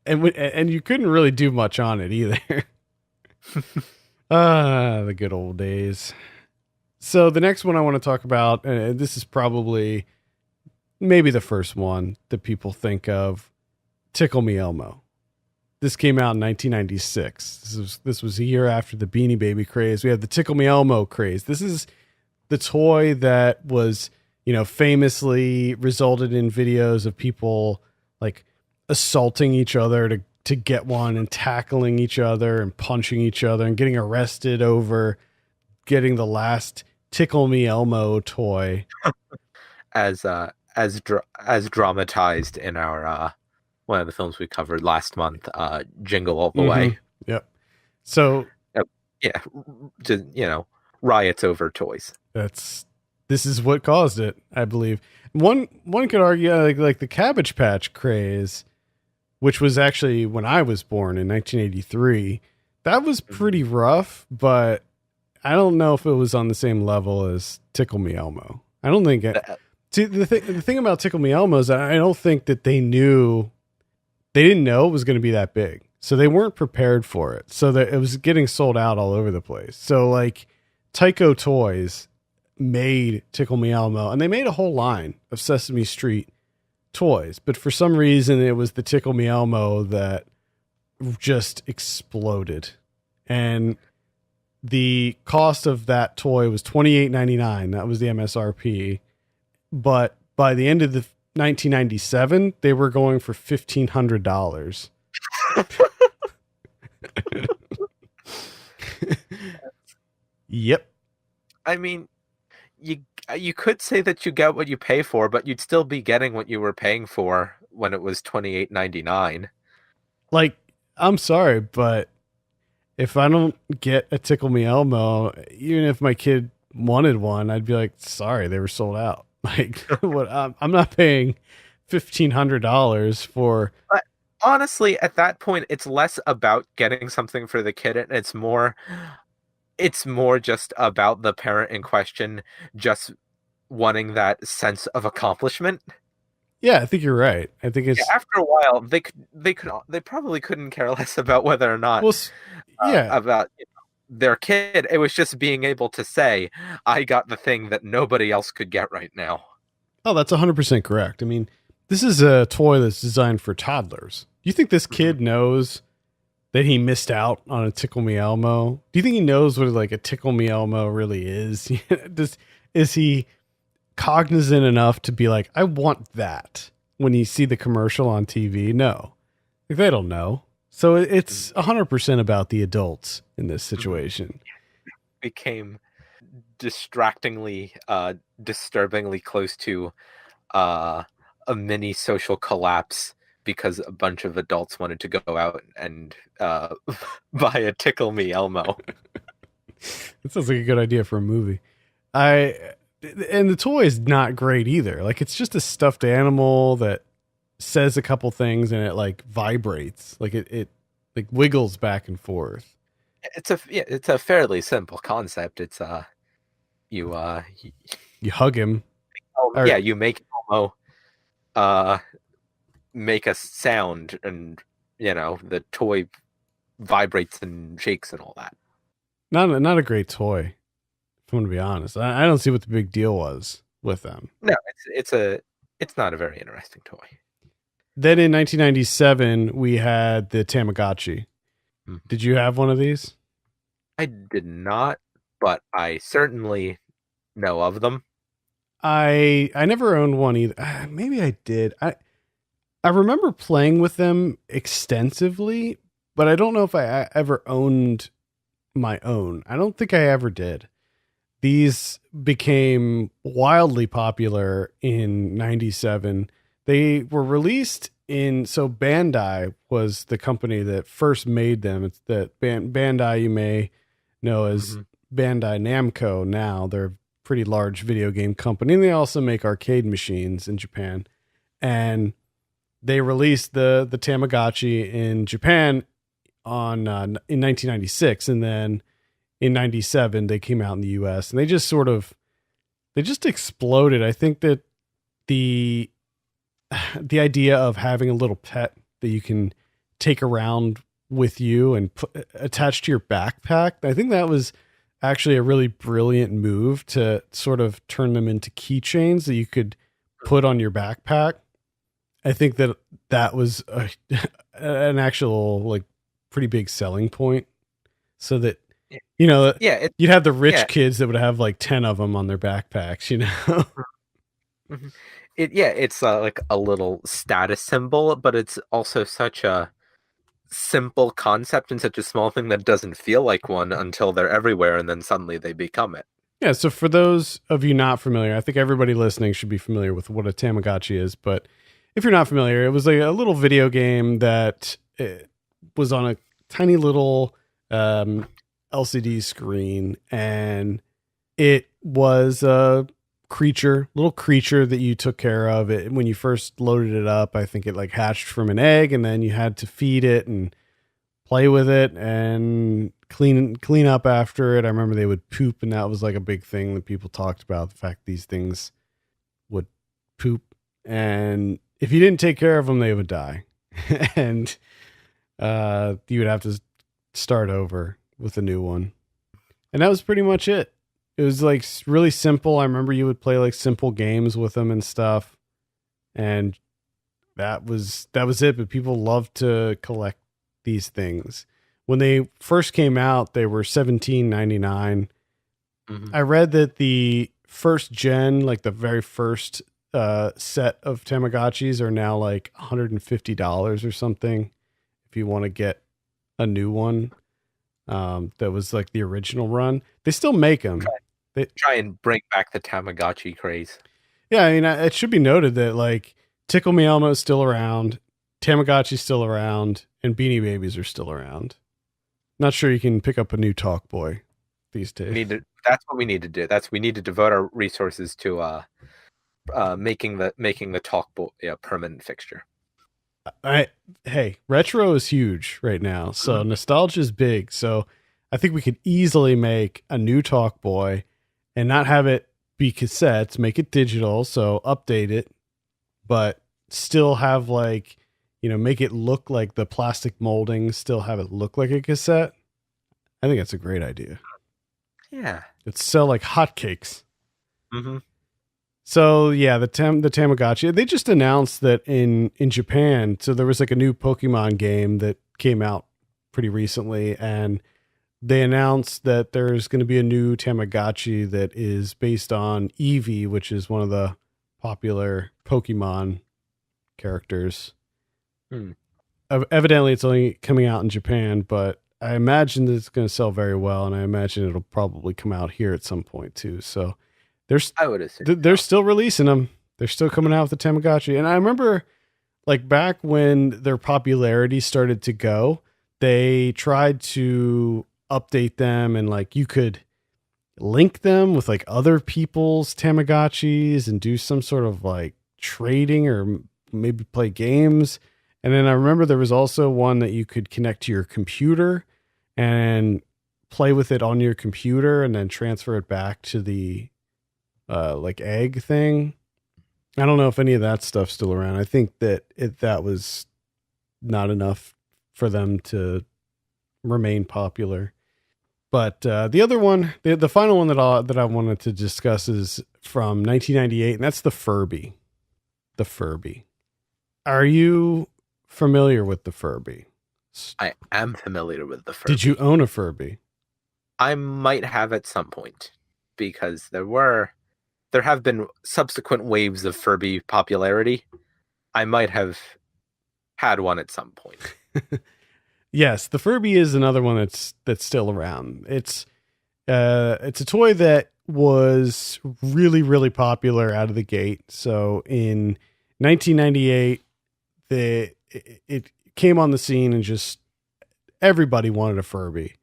and you couldn't really do much on it either. The good old days. So the next one I want to talk about, this is probably maybe the first one that people think of, Tickle Me Elmo. This came out in 1996. This was a year after the Beanie Baby craze. We have the Tickle Me Elmo craze. This is the toy that was, famously resulted in videos of people like assaulting each other to get one and tackling each other and punching each other and getting arrested over getting the last Tickle Me Elmo toy. as dramatized in our one of the films we covered last month, Jingle All the Way. Yep. So just riots over toys. This is what caused it, I believe. One could argue like the Cabbage Patch craze, which was actually when I was born in 1983. That was pretty rough, but I don't know if it was on the same level as Tickle Me Elmo. I don't think see, the thing about Tickle Me Elmo is I don't think that they didn't know it was going to be that big. So they weren't prepared for it. So that it was getting sold out all over the place. So like Tyco Toys made Tickle Me Elmo, and they made a whole line of Sesame Street toys. But for some reason, it was the Tickle Me Elmo that just exploded. And the cost of that toy was $28.99. That was the MSRP. But by the end of the 1997, they were going for $1,500. Yep. I mean, you could say that you get what you pay for, but you'd still be getting what you were paying for when it was $28.99. Like, I'm sorry, but if I don't get a Tickle Me Elmo, even if my kid wanted one, I'd be like, sorry, they were sold out. Like, what? I'm not paying $1,500 for. But honestly, at that point, it's less about getting something for the kid, and it's more just about the parent in question just wanting that sense of accomplishment. Yeah, I think you're right. I think it's after a while they probably couldn't care less about whether or not about their kid. It was just being able to say, I got the thing that nobody else could get right now. Oh, that's 100% correct. I mean, this is a toy that's designed for toddlers. Do you think this kid knows that he missed out on a Tickle Me Elmo? Do you think he knows what like a Tickle Me Elmo really is? Is he cognizant enough to be like, I want that when you see the commercial on TV? No, they don't know. So it's 100% about the adults in this situation. Became distractingly, disturbingly close to a mini social collapse because a bunch of adults wanted to go out and buy a Tickle Me Elmo. That sounds like a good idea for a movie. And the toy is not great either. Like, it's just a stuffed animal that says a couple things and it like vibrates. Like it like wiggles back and forth. It's a fairly simple concept. It's you hug him. You make Elmo make a sound, and the toy vibrates and shakes and all that. Not a great toy. If I'm going to be honest, I don't see what the big deal was with them. No, it's not a very interesting toy. Then in 1997, we had the Tamagotchi. Mm-hmm. Did you have one of these? I did not, but I certainly know of them. I never owned one either. Maybe I did. I remember playing with them extensively, but I don't know if I ever owned my own. I don't think I ever did. These became wildly popular in 97. They were released so Bandai was the company that first made them. It's that Bandai you may know as Bandai Namco now. They're a pretty large video game company, and they also make arcade machines in Japan. And they released the Tamagotchi in Japan in 1996, and then in 97 they came out in the US, and they just exploded. I think that the idea of having a little pet that you can take around with you and attach to your backpack, I think that was actually a really brilliant move to sort of turn them into keychains that you could put on your backpack. I think that was an actual like pretty big selling point, so that you'd have the rich kids that would have like 10 of them on their backpacks, It's like a little status symbol, but it's also such a simple concept and such a small thing that doesn't feel like one until they're everywhere, and then suddenly they become it. Yeah, so for those of you not familiar, I think everybody listening should be familiar with what a Tamagotchi is, but if you're not familiar, it was like a little video game that was on a tiny little LCD screen, and it was a little creature that you took care of. It when you first loaded it up, I think it like hatched from an egg, and then you had to feed it and play with it and clean up after it. I remember they would poop, and that was like a big thing that people talked about, the fact these things would poop, and if you didn't take care of them, they would die. And you would have to start over with a new one. And that was pretty much it. It was like really simple. I remember you would play like simple games with them and stuff. And that was it. But people loved to collect these things. When they first came out, they were $17.99. Mhm. I read that the first gen, like the very first set of Tamagotchis, are now like $150 or something. If you want to get a new one, that was like the original run. They still make them. Try and bring back the Tamagotchi craze. Yeah, I mean, it should be noted that like Tickle Me Elmo is still around, Tamagotchi's still around, and Beanie Babies are still around. Not sure you can pick up a new Talk Boy these days. That's what we need to do. We need to devote our resources to making the Talk Boy a permanent fixture. Hey, retro is huge right now, so nostalgia is big. So I think we could easily make a new Talk Boy and not have it be cassettes, make it digital, so update it, but still have like, make it look like the plastic molding, still have it look like a cassette. I think that's a great idea. Yeah. It'd sell like hotcakes. Mm-hmm. So yeah, the Tamagotchi, they just announced that in Japan, so there was like a new Pokemon game that came out pretty recently, and they announced that there's going to be a new Tamagotchi that is based on Eevee, which is one of the popular Pokemon characters. Evidently it's only coming out in Japan, but I imagine that it's going to sell very well, and I imagine it'll probably come out here at some point too. So I would assume they're still releasing them. They're still coming out with the Tamagotchi. And I remember like back when their popularity started to go, they tried to update them, and like you could link them with like other people's Tamagotchis and do some sort of like trading or maybe play games. And then I remember there was also one that you could connect to your computer and play with it on your computer and then transfer it back to the like egg thing. I don't know if any of that stuff's still around. I think that that was not enough for them to remain popular. But the other one, the final one that I wanted to discuss is from 1998, and that's the Furby. The Furby. Are you familiar with the Furby? I am familiar with the Furby. Did you own a Furby? I might have at some point, because there have been subsequent waves of Furby popularity. I might have had one at some point. Yes, the Furby is another one that's still around. It's a toy that was really, really popular out of the gate. So in 1998, it came on the scene and just everybody wanted a Furby.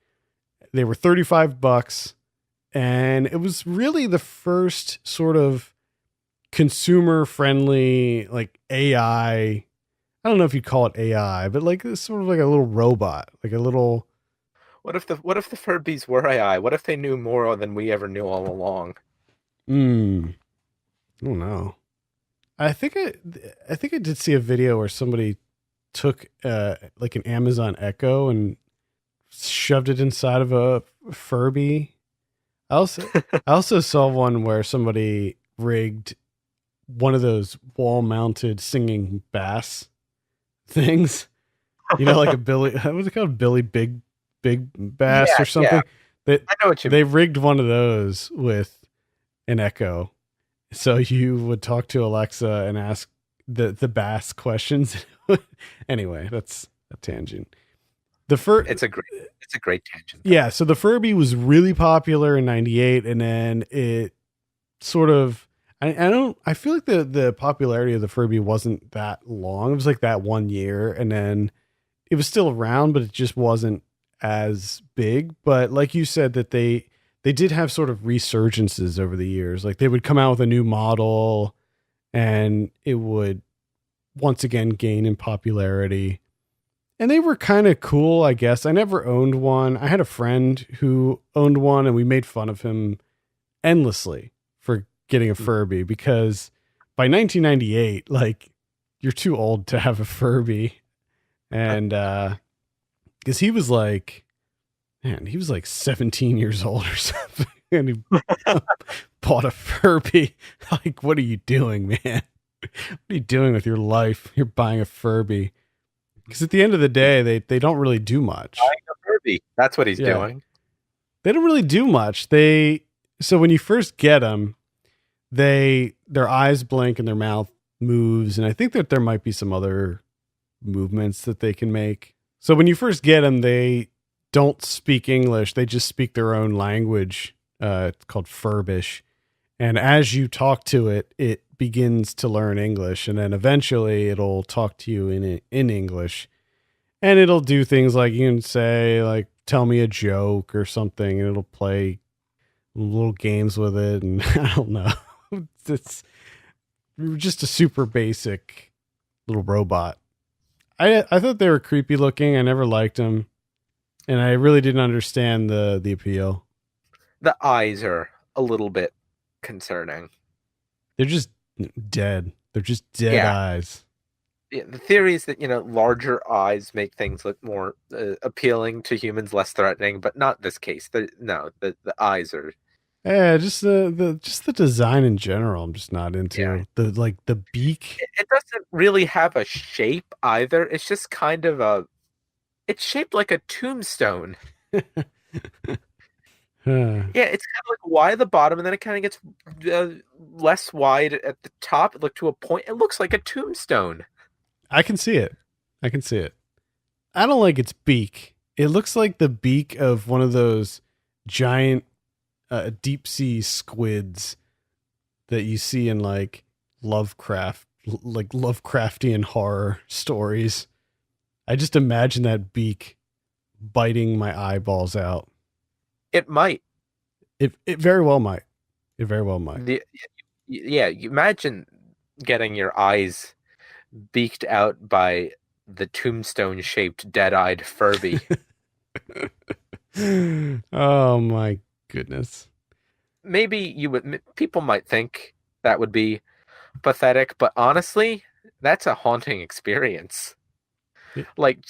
They were $35, and it was really the first sort of consumer friendly, like AI. I don't know if you'd call it AI, but like it's sort of like a little robot, like a little. What if the Furbies were AI? What if they knew more than we ever knew all along? I don't know. I think I did see a video where somebody took like an Amazon Echo and shoved it inside of a Furby. I also saw one where somebody rigged one of those wall mounted singing bass things, like a Billy, what was it called? Billy Big Bass or something. Yeah. I know what you mean. They rigged one of those with an Echo. So you would talk to Alexa and ask the bass questions. Anyway, that's a tangent. It's a great tangent. Yeah. So the Furby was really popular in 98, and then it sort of, I feel like the popularity of the Furby wasn't that long. It was like that 1 year, and then it was still around, but it just wasn't as big. But like you said, that they did have sort of resurgences over the years. Like they would come out with a new model and it would once again gain in popularity. And they were kind of cool, I guess. I never owned one. I had a friend who owned one, and we made fun of him endlessly for getting a Furby, because by 1998, like, you're too old to have a Furby. And Because he was like 17 years old or something. And he bought a Furby. Like, what are you doing, man? What are you doing with your life? You're buying a Furby. Because at the end of the day, they don't really do much. Buying a Furby. That's what he's doing. They don't really do much. So when you first get them, their eyes blink and their mouth moves. And I think that there might be some other movements that they can make. So when you first get them, they don't speak English. They just speak their own language. It's called Furbish. And as you talk to it, it begins to learn English. And then eventually it'll talk to you in English. And it'll do things like you can say, like, tell me a joke or something. And it'll play little games with it. And I don't know. It's just a super basic little robot. I thought they were creepy looking. I never liked them. And I really didn't understand the appeal. The eyes are a little bit concerning. They're just dead. They're just dead eyes. Yeah, the theory is that, larger eyes make things look more appealing to humans, less threatening, but not this case. The eyes are. Yeah, just the design in general. I'm just not into the beak. It doesn't really have a shape either. It's just kind of it's shaped like a tombstone. Yeah, it's kind of like wide at the bottom, and then it kind of gets less wide at the top. It looked to a point. It looks like a tombstone. I can see it. I don't like its beak. It looks like the beak of one of those giant deep sea squids that you see in like Lovecraftian horror stories. I just imagine that beak biting my eyeballs out. It might. It very well might. It very well might. You imagine getting your eyes beaked out by the tombstone-shaped, dead-eyed Furby. Oh my goodness. Maybe people might think that would be pathetic, but honestly, that's a haunting experience. That's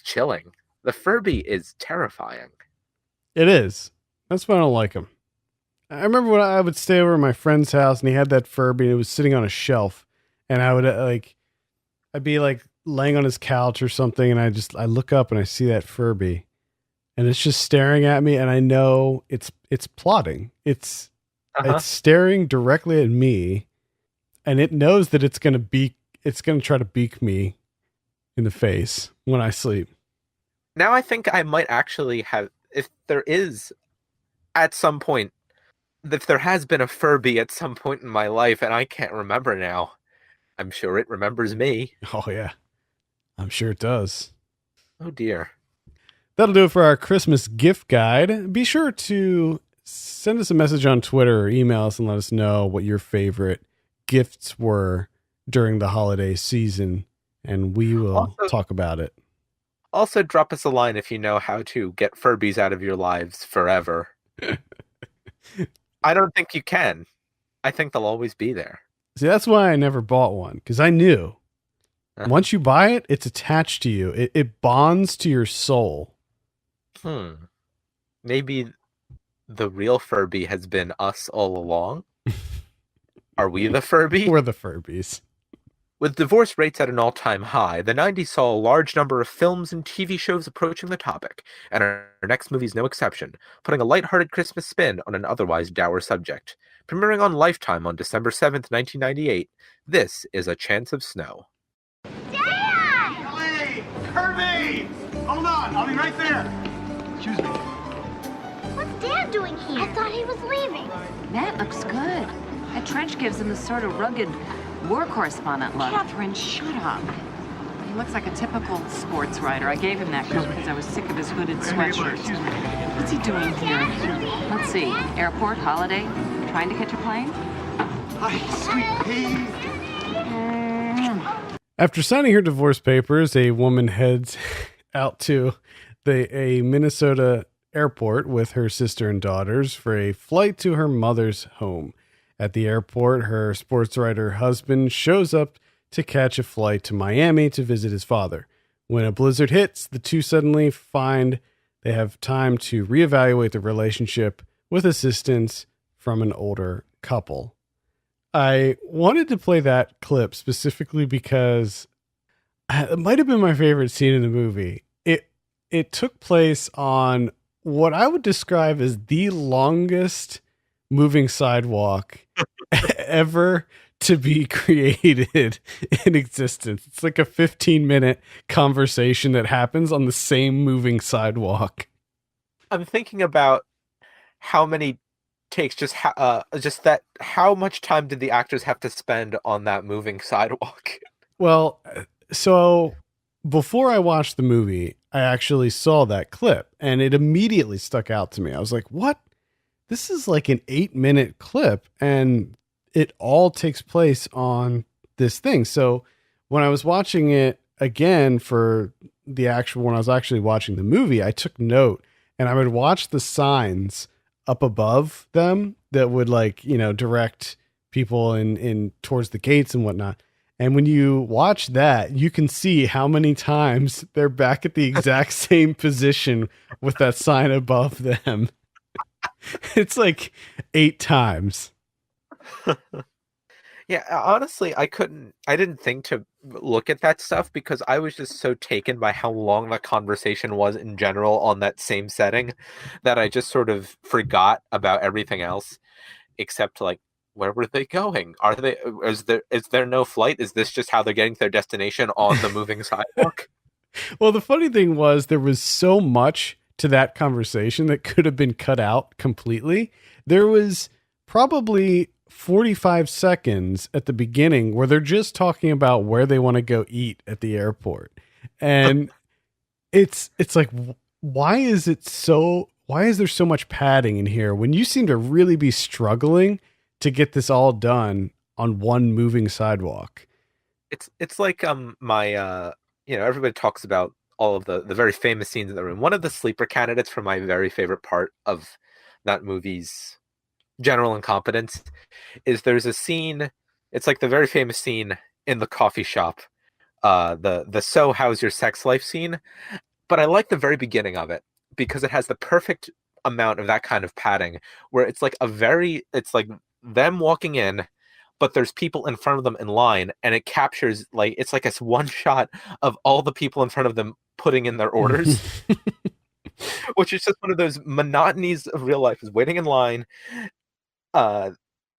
chilling. The Furby is terrifying. It is. That's why I don't like him. I remember when I would stay over at my friend's house and he had that Furby and it was sitting on a shelf, and I would I'd be like laying on his couch or something, and I look up and I see that Furby and it's just staring at me, and I know it's plotting. It's staring directly at me, and it knows that it's going to try to beak me in the face when I sleep. Now I think I might actually have, if there has been a Furby at some point in my life and I can't remember now, I'm sure it remembers me. Oh yeah, I'm sure it does. Oh dear. That'll do it for our Christmas gift guide. Be sure to send us a message on Twitter or email us and let us know what your favorite gifts were during the holiday season, and we will talk about it. Also, drop us a line if you know how to get Furbies out of your lives forever. I don't think you can. I think they'll always be there. See, that's why I never bought one, because I knew once you buy it, it's attached to you. It bonds to your soul. Maybe the real Furby has been us all along? Are we the Furby? We're the Furbies. With divorce rates at an all-time high, the 90s saw a large number of films and TV shows approaching the topic, and our next movie is no exception, putting a lighthearted Christmas spin on an otherwise dour subject. Premiering on Lifetime on December 7th, 1998, this is A Chance of Snow. Ellie! Kirby! Hold on, I'll be right there. Excuse me. What's Dad doing here? I thought he was leaving. That looks good. That trench gives him the sort of rugged war correspondent look. Catherine, shut up. He looks like a typical sports writer. I gave him that coat because I was sick of his hooded sweatshirt. What's he doing here? Let's see. Airport, holiday, trying to catch a plane? Hi, sweet pea. After signing her divorce papers, a woman heads out to a Minnesota airport with her sister and daughters for a flight to her mother's home. At the airport, her sports writer husband shows up to catch a flight to Miami to visit his father. When a blizzard hits, the two suddenly find they have time to reevaluate the relationship with assistance from an older couple. I wanted to play that clip specifically because it might have been my favorite scene in the movie. It took place on what I would describe as the longest moving sidewalk ever to be created in existence. It's like a 15-minute conversation that happens on the same moving sidewalk. I'm thinking about how many takes, how much time did the actors have to spend on that moving sidewalk? Well, so before I watched the movie, I actually saw that clip and it immediately stuck out to me. I was like, what? This is like an 8-minute clip and it all takes place on this thing. So when I was watching it again for when I was actually watching the movie, I took note and I would watch the signs up above them that would direct people in towards the gates and whatnot. And when you watch that, you can see how many times they're back at the exact same position with that sign above them. It's like 8 times. Yeah, honestly, I didn't think to look at that stuff because I was just so taken by how long the conversation was in general on that same setting that I just sort of forgot about everything else except where were they going? Is there no flight? Is this just how they're getting to their destination on the moving sidewalk? Well, the funny thing was there was so much to that conversation that could have been cut out completely. There was probably 45 seconds at the beginning where they're just talking about where they want to go eat at the airport. And it's like, why is there so much padding in here when you seem to really be struggling to get this all done on one moving sidewalk? It's like everybody talks about all of the very famous scenes in the room. One of the sleeper candidates for my very favorite part of that movie's general incompetence is there's a scene. It's like the very famous scene in the coffee shop, the "So how's your sex life" scene. But I like the very beginning of it because it has the perfect amount of that kind of padding where it's like them walking in, but there's people in front of them in line, and it captures it's like a one shot of all the people in front of them putting in their orders, which is just one of those monotonies of real life, is waiting in line,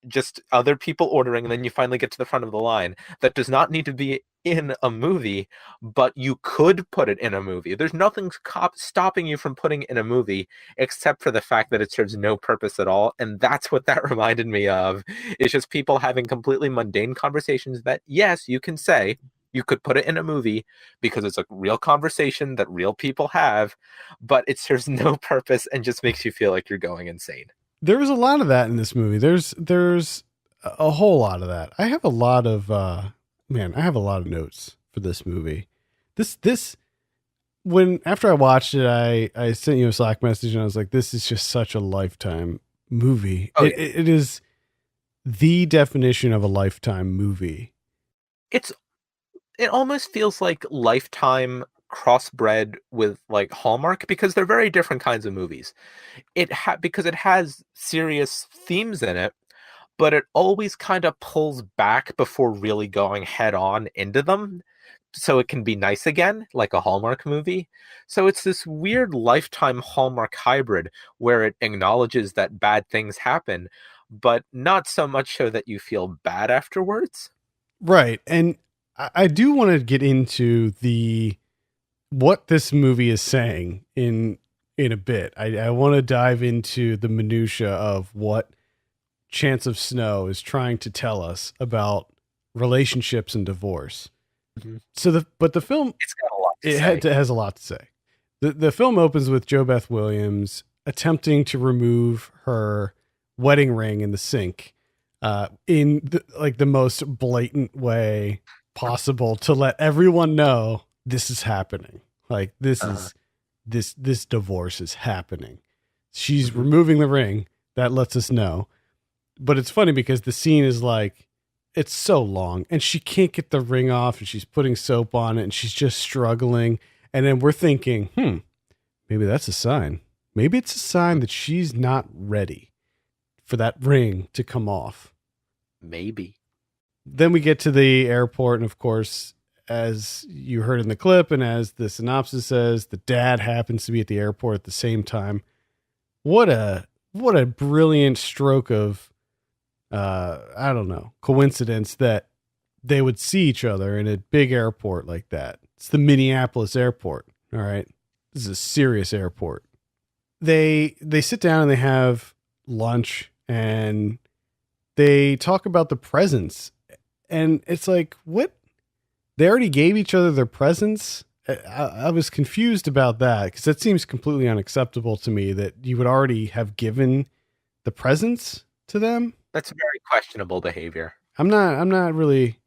just other people ordering, and then you finally get to the front of the line. That does not need to be in a movie, but you could put it in a movie. There's nothing stopping you from putting it in a movie except for the fact that it serves no purpose at all. And that's what that reminded me of. It's just people having completely mundane conversations that, yes, you can say you could put it in a movie because it's a real conversation that real people have, but it serves no purpose and just makes you feel like you're going insane. There was a lot of that in this movie. There's a whole lot of that. I have a lot of notes for this movie. After I watched it, I sent you a Slack message and I was like, this is just such a Lifetime movie. Oh, yeah. It is the definition of a Lifetime movie. It almost feels like Lifetime crossbred with Hallmark because they're very different kinds of movies. Because it has serious themes in it, but it always kind of pulls back before really going head on into them, so it can be nice again, like a Hallmark movie. So it's this weird Lifetime Hallmark hybrid where it acknowledges that bad things happen, but not so much so that you feel bad afterwards. Right. And I do want to get into what this movie is saying in a bit. I want to dive into the minutia of what Chance of Snow is trying to tell us about relationships and divorce. Mm-hmm. So the film, it's got a lot to say. It has a lot to say. The film opens with JoBeth Williams attempting to remove her wedding ring in the sink in the most blatant way possible to let everyone know this is happening. This divorce is happening. She's removing the ring. That lets us know. But it's funny because the scene is it's so long, and she can't get the ring off, and she's putting soap on it, and she's just struggling. And then we're thinking, maybe that's a sign. Maybe it's a sign that she's not ready for that ring to come off. Maybe. Then we get to the airport, and of course, as you heard in the clip, and as the synopsis says, the dad happens to be at the airport at the same time. What a brilliant stroke of, I don't know, coincidence that they would see each other in a big airport like that. It's the Minneapolis airport. All right. This is a serious airport. They sit down and they have lunch and they talk about the presents. And it's like, what? They already gave each other their presents. I was confused about that because that seems completely unacceptable to me that you would already have given the presents to them. That's very questionable behavior. I'm not really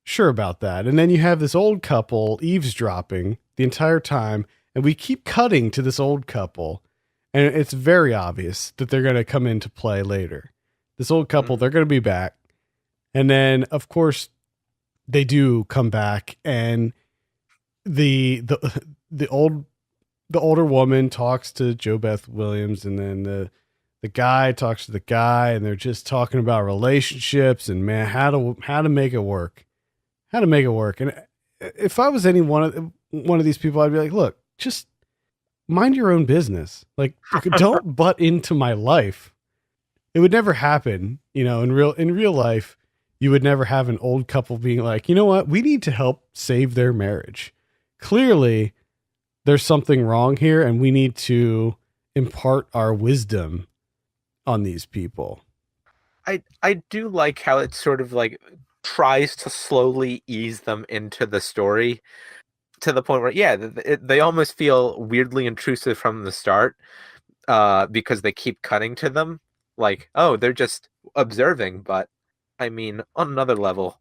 sure about that. And then you have this old couple eavesdropping the entire time, and we keep cutting to this old couple, and it's very obvious that they're going to come into play later. This old couple, they're going to be back. And then of course they do come back, and the older woman talks to Jo Beth Williams, and then the guy talks to the guy, and they're just talking about relationships and, man, how to make it work, And if I was any one of these people, I'd be like, look, just mind your own business. Like, don't butt into my life. It would never happen. In real life, you would never have an old couple being like, you know what? We need to help save their marriage. Clearly there's something wrong here, and we need to impart our wisdom on these people. I do like how it sort of like tries to slowly ease them into the story to the point where, they almost feel weirdly intrusive from the start, because they keep cutting to them like, oh, they're just observing. But I mean, on another level,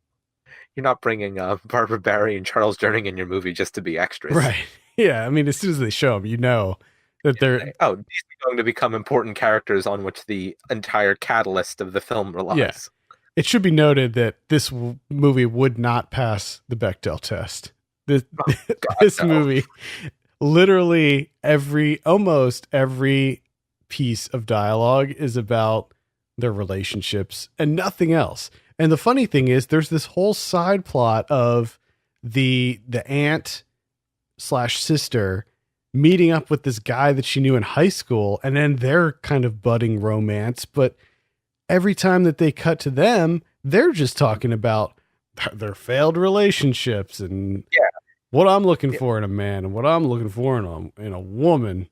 you're not bringing Barbara Barry and Charles Durning in your movie just to be extras. Right. Yeah. I mean, as soon as they show them, that they're, these are going to become important characters on which the entire catalyst of the film relies. Yeah. It should be noted that this movie would not pass the Bechdel test. This movie, literally almost every piece of dialogue is about their relationships and nothing else. And the funny thing is, there's this whole side plot of the aunt / sister meeting up with this guy that she knew in high school, and then their kind of budding romance. But every time that they cut to them, they're just talking about their failed relationships and what I'm looking for in a man and what I'm looking for in a woman.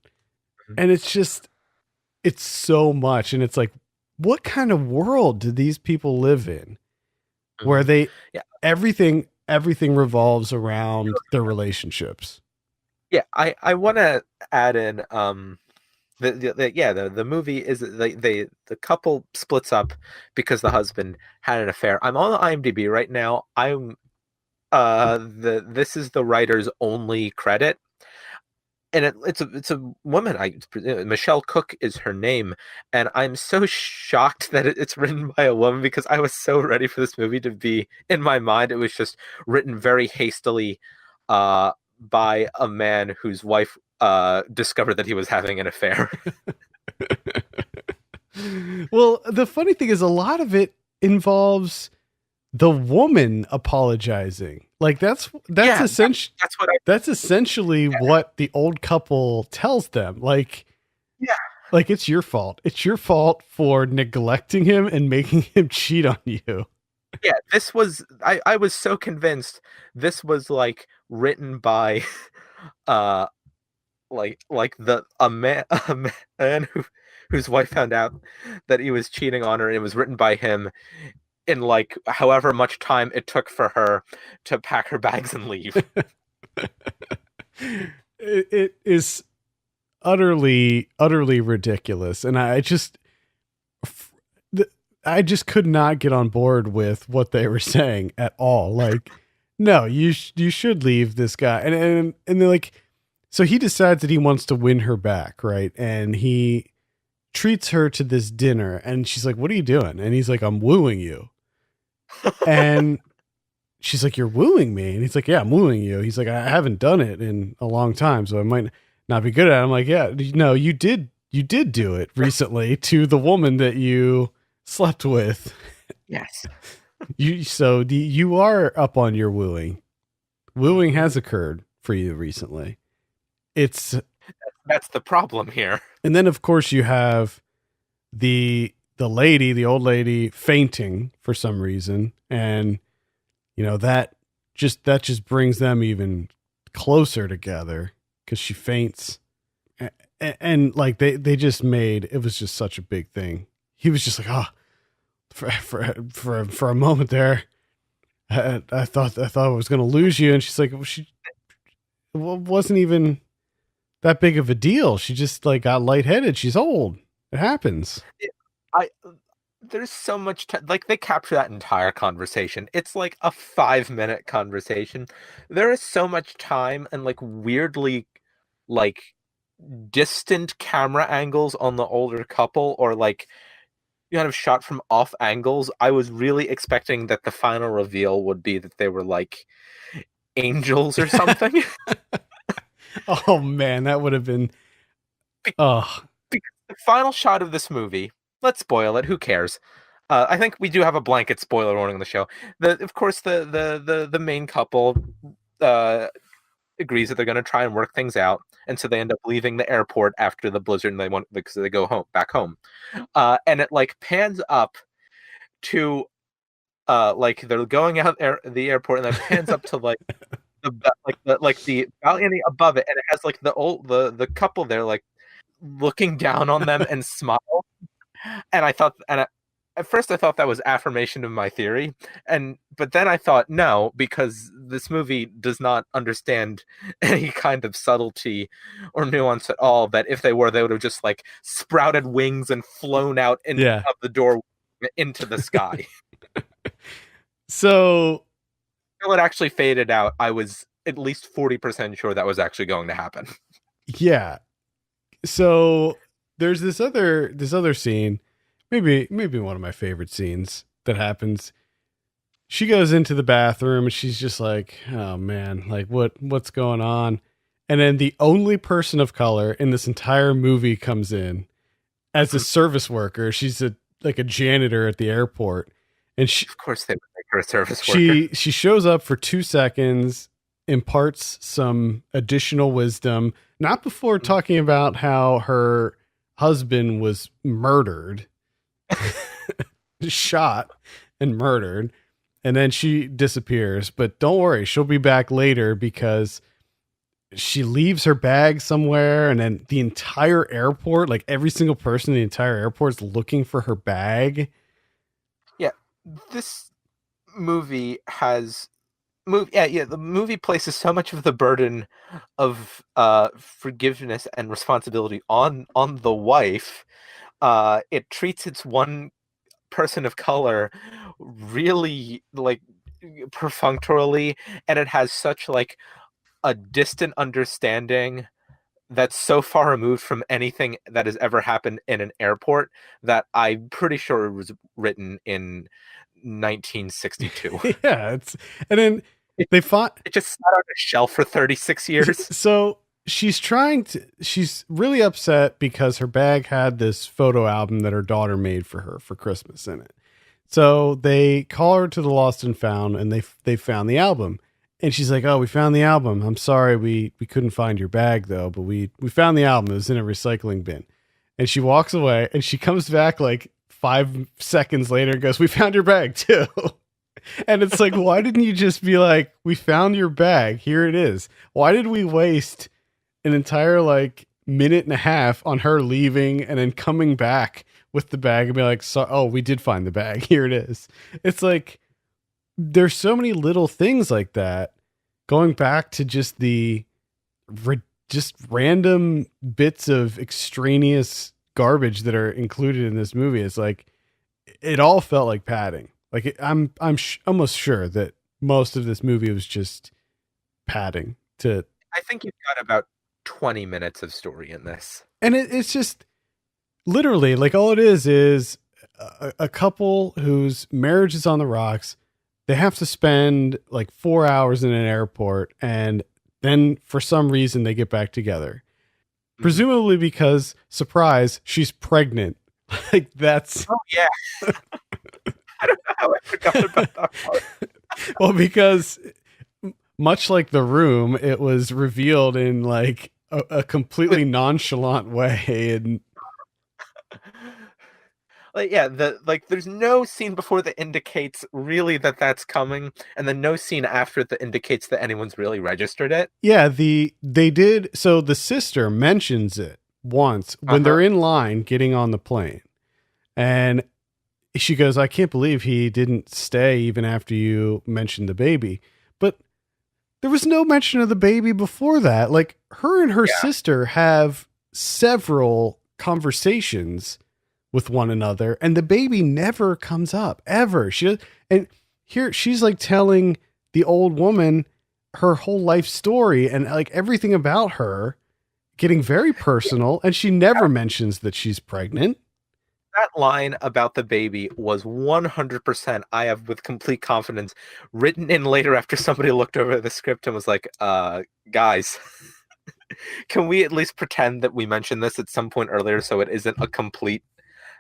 And it's so much. And it's like, what kind of world do these people live in where everything revolves around their relationships? Yeah, I want to add in the movie is the couple splits up because the husband had an affair. I'm on the IMDb right now. I'm this is the writer's only credit, and it's a woman. Michelle Cook is her name, and I'm so shocked that it's written by a woman because I was so ready for this movie to be, in my mind, it was just written very hastily by a man whose wife discovered that he was having an affair. Well, the funny thing is, a lot of it involves the woman apologizing. Like that's essentially what the old couple tells them. Like, like it's your fault. It's your fault for neglecting him and making him cheat on you. Yeah, this was I was so convinced this was like written by a man whose wife found out that he was cheating on her, and it was written by him in like however much time it took for her to pack her bags and leave. It is utterly ridiculous, and I just could not get on board with what they were saying at all. Like, no, you should leave this guy. And they're like, so he decides that he wants to win her back. Right. And he treats her to this dinner, and she's like, what are you doing? And he's like, I'm wooing you. And she's like, "You're wooing me." And he's like, "Yeah, I'm wooing you." He's like, "I haven't done it in a long time, so I might not be good at it." I'm like, "Yeah, no, you did do it recently to the woman that you slept with." Yes. You are up on your wooing. Wooing has occurred for you recently. That's the problem here. And then of course you have the old lady fainting for some reason, and that just brings them even closer together because she faints, and like they just made it was just such a big thing. He was just like, for a moment there, I thought I was going to lose you, and she's like, she wasn't even that big of a deal. She just like got lightheaded. She's old. It happens. There's so much like they capture that entire conversation. It's like a 5-minute conversation. There is so much time and like weirdly like distant camera angles on the older couple, or like kind of shot from off angles. I was really expecting that the final reveal would be that they were like angels or something. Oh man, that would have been because the final shot of this movie, let's spoil it, who cares? I think we do have a blanket spoiler warning on the show. Of course, the main couple agrees that they're going to try and work things out, and so they end up leaving the airport after the blizzard, and because they go back home, and it like pans up to like they're going out the airport, and then pans up to like the balcony above it, and it has like the couple there like looking down on them and smile. And at first I thought that was affirmation of my theory, but then I thought no, because this movie does not understand any kind of subtlety or nuance at all. That if they would have just like sprouted wings and flown out of the door into the sky. So until it actually faded out, I was at least 40% sure that was actually going to happen. Yeah. So there's this other scene, maybe one of my favorite scenes that happens. She goes into the bathroom and she's just like, "Oh man, like what's going on?" And then the only person of color in this entire movie comes in as a service worker. She's a janitor at the airport, and of course they would make her a service worker. She shows up for 2 seconds, imparts some additional wisdom, not before talking about how her husband was murdered, shot and murdered, and then she disappears. But don't worry, she'll be back later because she leaves her bag somewhere, and then the entire airport, like every single person in the entire airport, is looking for her bag. Yeah, this movie the movie places so much of the burden of forgiveness and responsibility on the wife. It treats its one person of color really like perfunctorily, and it has such like a distant understanding that's so far removed from anything that has ever happened in an airport that I'm pretty sure it was written in 1962. Yeah, and then they fought. It just sat on a shelf for 36 years. So she's really upset because her bag had this photo album that her daughter made for her for Christmas in it. So they call her to the Lost and Found, and they found the album. And she's like, "Oh, we found the album. I'm sorry, we couldn't find your bag though, but we found the album. It was in a recycling bin." And she walks away, and she comes back like 5 seconds later and goes, "We found your bag too." And it's like, why didn't you just be like, "We found your bag. Here it is." Why did we waste an entire like minute and a half on her leaving and then coming back with the bag and be like, "So, oh, we did find the bag. Here it is." It's like, there's so many little things like that, going back to just just random bits of extraneous garbage that are included in this movie. It's like, it all felt like padding. Like I'm almost sure that most of this movie was just padding to. I think you've got about 20 minutes of story in this. And it's just literally like all it is a couple whose marriage is on the rocks. They have to spend like 4 hours in an airport, and then for some reason they get back together. Presumably because, surprise, she's pregnant. Like that's... Oh, yeah. I don't know how I forgot about that part. Well, because much like The Room, it was revealed in like a completely nonchalant way. And like, yeah, there's no scene before that indicates really that that's coming, and then no scene after that indicates that anyone's really registered it. yeah, they did. So the sister mentions it once when they're in line getting on the plane, and she goes, "I can't believe he didn't stay even after you mentioned the baby." But there was no mention of the baby before that. Like her and her sister have several conversations with one another, and the baby never comes up ever. And here she's like telling the old woman her whole life story and like everything about her, getting very personal, and she never mentions that she's pregnant. That line about the baby was 100%, I have with complete confidence, written in later after somebody looked over the script and was like, guys, can we at least pretend that we mentioned this at some point earlier so it isn't a complete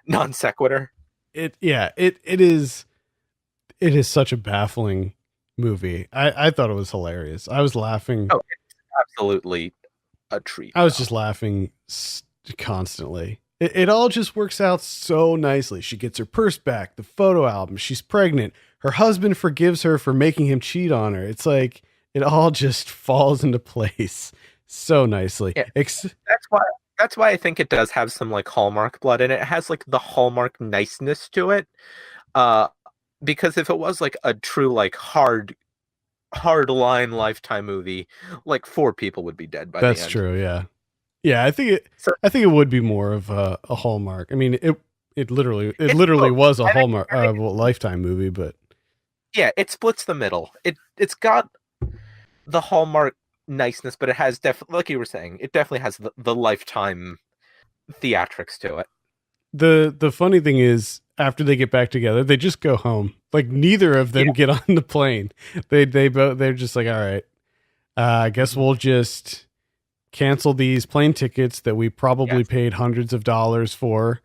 non sequitur? It is such a baffling movie. I thought it was hilarious. I was laughing. Oh, it's absolutely a treat. I was just laughing constantly. It all just works out so nicely. She gets her purse back, the photo album, she's pregnant. Her husband forgives her for making him cheat on her. It's like it all just falls into place so nicely. Yeah, that's why I think it does have some like Hallmark blood in it. It has like the Hallmark niceness to it. Because if it was like a true like hard line Lifetime movie, like 4 people would be dead by the end. That's true, yeah. Yeah, I think it would be more of a Hallmark. I mean, it literally was a Hallmark Lifetime movie, but yeah, it splits the middle. It's got the Hallmark niceness, but it has definitely, like you were saying, it definitely has the Lifetime theatrics to it. The funny thing is, after they get back together, they just go home. Like neither of them get on the plane. They're just like, all right, I guess we'll just cancel these plane tickets that we probably paid hundreds of dollars for,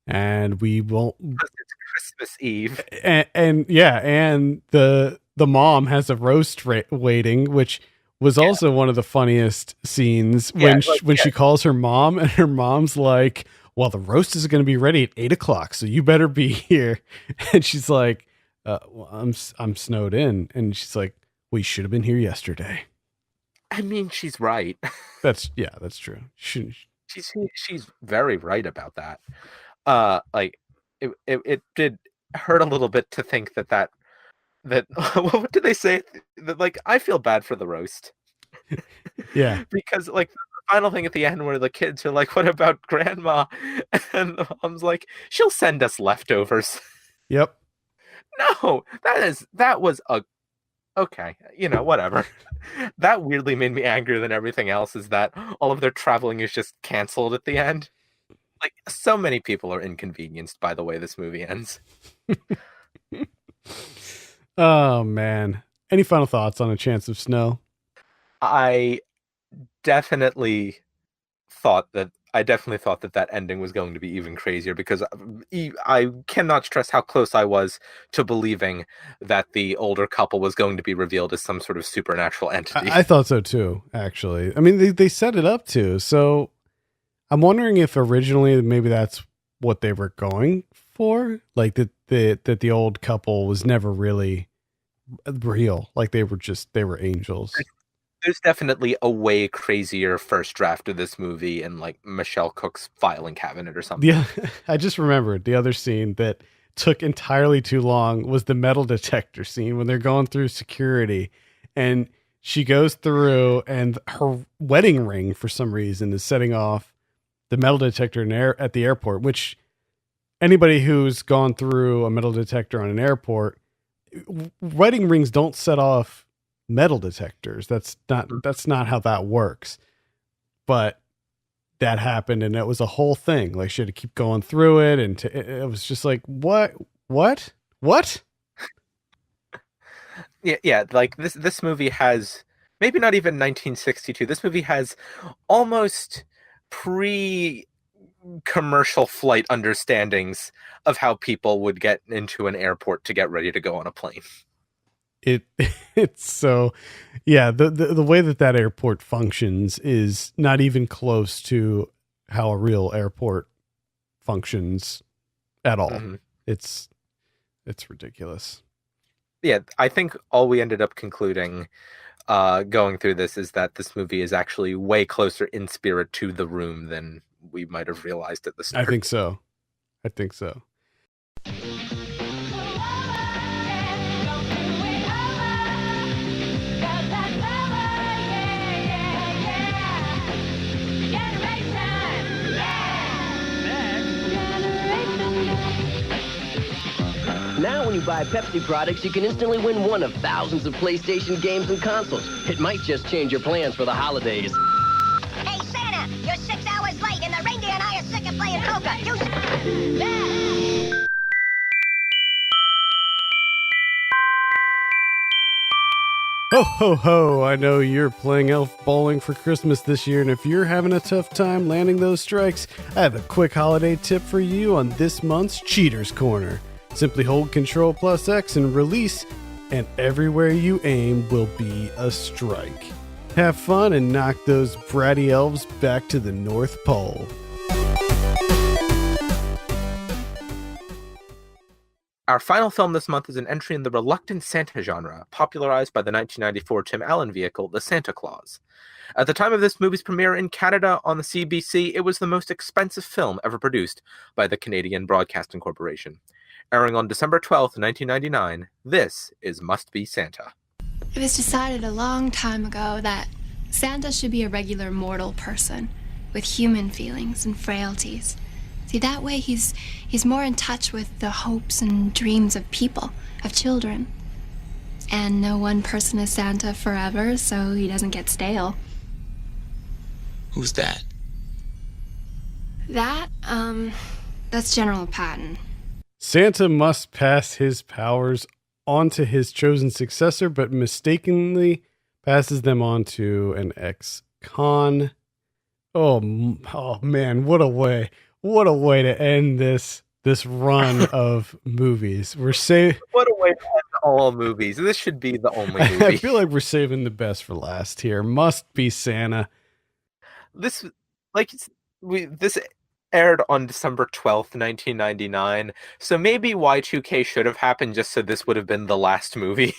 and we won't. It's Christmas Eve, and the mom has a roast waiting, which was also one of the funniest scenes when she calls her mom, and her mom's like, "Well, the roast is going to be ready at 8:00, so you better be here." And she's like, well, I'm snowed in," and she's like, "We should have been here yesterday." I mean, she's right. That's true. She's very right about that. Like it did hurt a little bit to think that what did they say? That like I feel bad for the roast. Yeah, because like the final thing at the end where the kids are like, "What about grandma?" And the mom's like, "She'll send us leftovers." Yep. No, that was a okay, whatever. That weirdly made me angrier than everything else, is that all of their traveling is just canceled at the end. Like, so many people are inconvenienced by the way this movie ends. Oh, man. Any final thoughts on A Chance of Snow? I definitely thought that ending was going to be even crazier, because I cannot stress how close I was to believing that the older couple was going to be revealed as some sort of supernatural entity. I thought so too, actually. I mean, they set it up to, so I'm wondering if originally maybe that's what they were going for, like that the old couple was never really real, like they were angels. There's definitely a way crazier first draft of this movie in like Michelle Cook's filing cabinet or something. Yeah, I just remembered the other scene that took entirely too long was the metal detector scene when they're going through security, and she goes through and her wedding ring for some reason is setting off the metal detector at the airport, which anybody who's gone through a metal detector on an airport, wedding rings don't set off metal detectors. That's not how that works. But that happened, and it was a whole thing. Like, she had to keep going through it, and it was just like, what? Yeah. Like this movie has maybe not even 1962. This movie has almost pre-commercial flight understandings of how people would get into an airport to get ready to go on a plane. It's so, yeah, the way that airport functions is not even close to how a real airport functions at all. Mm-hmm. It's ridiculous. Yeah, I think all we ended up concluding going through this is that this movie is actually way closer in spirit to The Room than we might have realized at the start. I think so. Now when you buy Pepsi products, you can instantly win one of thousands of PlayStation games and consoles. It might just change your plans for the holidays. Hey, Santa, you're 6 hours late, and the reindeer and I are sick of playing poker. Ho, ho, ho. I know you're playing elf bowling for Christmas this year, and if you're having a tough time landing those strikes, I have a quick holiday tip for you on this month's Cheater's Corner. Simply hold Control plus X and release, and everywhere you aim will be a strike. Have fun and knock those bratty elves back to the North Pole. Our final film this month is an entry in the reluctant Santa genre, popularized by the 1994 Tim Allen vehicle, The Santa Claus. At the time of this movie's premiere in Canada on the CBC, it was the most expensive film ever produced by the Canadian Broadcasting Corporation. Airing on December 12th, 1999, this is Must Be Santa. It was decided a long time ago that Santa should be a regular mortal person with human feelings and frailties. See, that way he's more in touch with the hopes and dreams of people, of children. And no one person is Santa forever, so he doesn't get stale. Who's that? That's General Patton. Santa must pass his powers on to his chosen successor, but mistakenly passes them on to an ex-con. Oh man, what a way to end this run of movies. What a way to end all movies. This should be the only movie. I feel like we're saving the best for last here. Must Be Santa. This aired on December 12th, 1999. So maybe Y2K should have happened just so this would have been the last movie.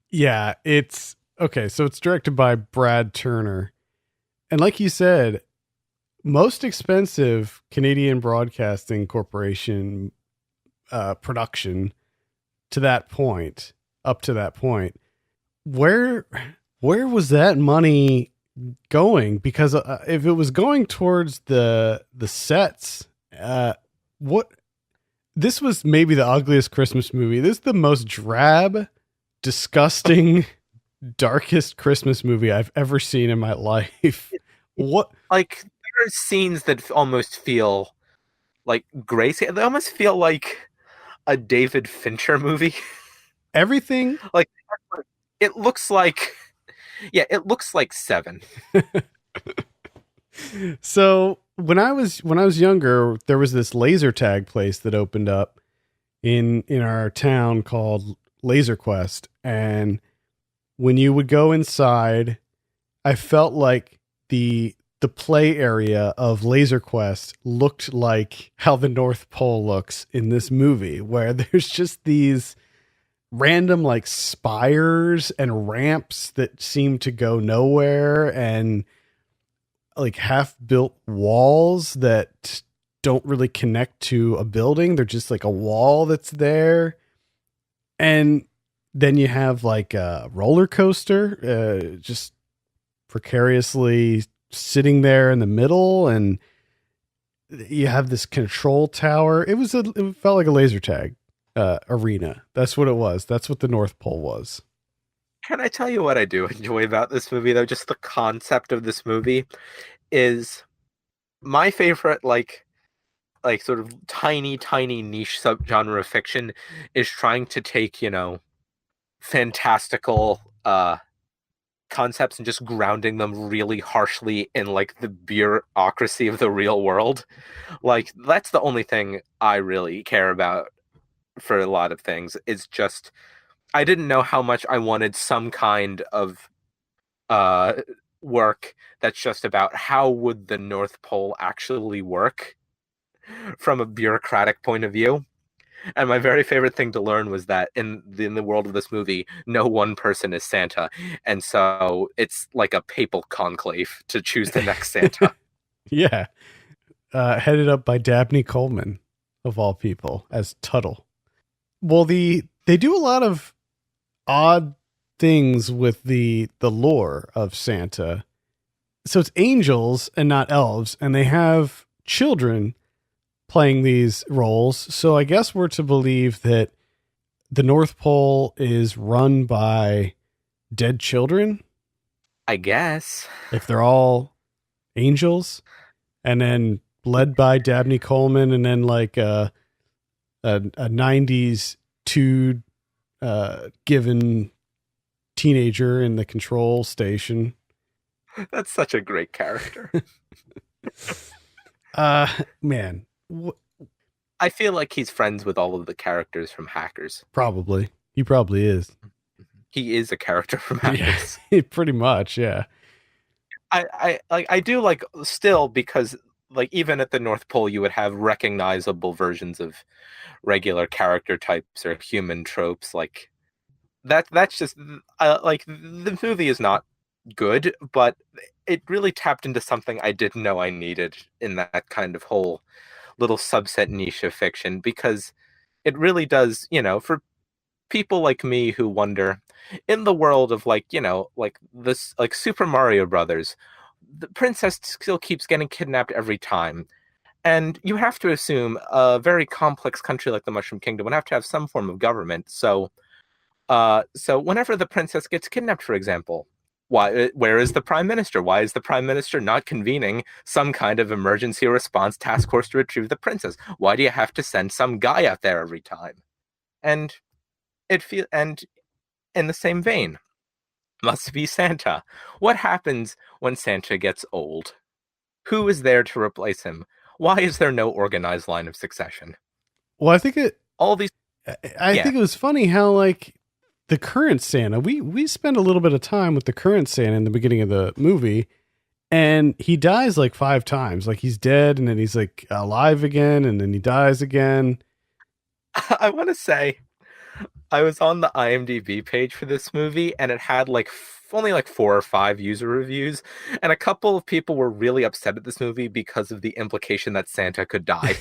Yeah, it's okay. So it's directed by Brad Turner. And like you said, most expensive Canadian Broadcasting Corporation production to that point, up to that point. Where was that money going? Because if it was going towards the sets, this was maybe the ugliest Christmas movie. This is the most drab, disgusting, darkest Christmas movie I've ever seen in my life. What? Like, there are scenes that almost feel like grace. They almost feel like a David Fincher movie. Everything, like, it looks like. Yeah, it looks like Seven. So when I was younger, there was this laser tag place that opened up in our town called Laser Quest, and when you would go inside, I felt like the play area of Laser Quest looked like how the North Pole looks in this movie, where there's just these random like spires and ramps that seem to go nowhere, and like half built walls that don't really connect to a building. They're just like a wall that's there. And then you have like a roller coaster, just precariously sitting there in the middle. And you have this control tower. It felt like a laser tag arena. That's what it was. That's what the North Pole was. Can I tell you what I do enjoy about this movie, though? Just the concept of this movie is My favorite, like sort of tiny niche subgenre of fiction is trying to take, fantastical concepts and just grounding them really harshly in like the bureaucracy of the real world. Like that's the only thing I really care about for a lot of things. It's just I didn't know how much I wanted some kind of uh work that's just about how would the North Pole actually work from a bureaucratic point of view. And my very favorite thing to learn was that in the world of this movie, no one person is Santa, and so it's like a papal conclave to choose the next Santa. Yeah. Headed up by Dabney Coleman, of all people, as Tuttle. Well, they do a lot of odd things with the lore of Santa. So it's angels and not elves, and they have children playing these roles. So I guess we're to believe that the North Pole is run by dead children. I guess. If they're all angels, and then led by Dabney Coleman, and then like a 90s dude given teenager in the control station. That's such a great character. Man. I feel like he's friends with all of the characters from Hackers. Probably. He probably is. He is a character from Hackers. Yeah, pretty much, yeah. I do like still, because like even at the North Pole you would have recognizable versions of regular character types or human tropes. Like that's just like the movie is not good, but it really tapped into something I didn't know I needed in that kind of whole little subset niche of fiction, because it really does, for people like me who wonder, in the world of like this, like Super Mario Brothers, the princess still keeps getting kidnapped every time, and you have to assume a very complex country like the Mushroom Kingdom would have to have some form of government. So whenever the princess gets kidnapped, for example, where is the prime minister? Why is the prime minister not convening some kind of emergency response task force to retrieve the princess? Why do you have to send some guy out there every time? And in the same vein, must be Santa. What happens when Santa gets old? Who is there to replace him? Why is there no organized line of succession? Well, I think I think it was funny how like the current Santa, we spend a little bit of time with the current Santa in the beginning of the movie, and he dies like 5 times. Like he's dead, and then he's like alive again, and then he dies again. I want to say, I was on the IMDb page for this movie, and it had like only like 4 or 5 user reviews, and a couple of people were really upset at this movie because of the implication that Santa could die.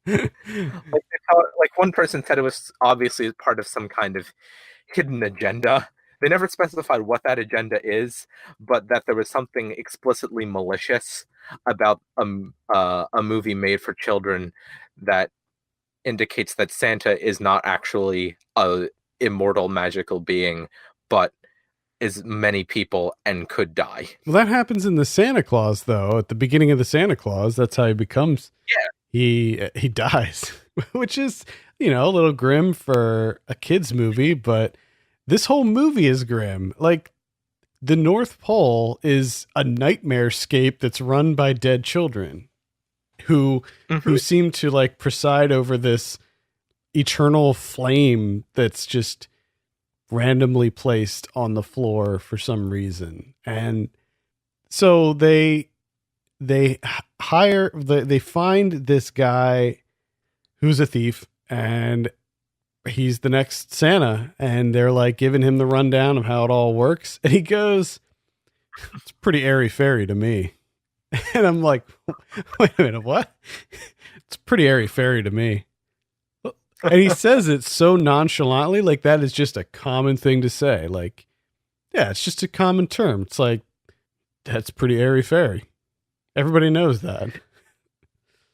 Like one person said it was obviously part of some kind of hidden agenda. They never specified what that agenda is, but that there was something explicitly malicious about a movie made for children that indicates that Santa is not actually a immortal magical being, but is many people and could die. Well, that happens in the Santa Claus, though. At the beginning of the Santa Claus, that's how he becomes. Yeah. He dies, which is, a little grim for a kid's movie, but this whole movie is grim. Like the North Pole is a nightmare scape that's run by dead children who seem to like preside over this eternal flame that's just randomly placed on the floor for some reason. And so they find this guy who's a thief, and he's the next Santa, and they're like giving him the rundown of how it all works, and he goes, "It's pretty airy-fairy to me." And I'm like, wait a minute, what? It's pretty airy-fairy to me. And he says it so nonchalantly, like that is just a common thing to say. Like, yeah, it's just a common term. It's like, that's pretty airy-fairy. Everybody knows that.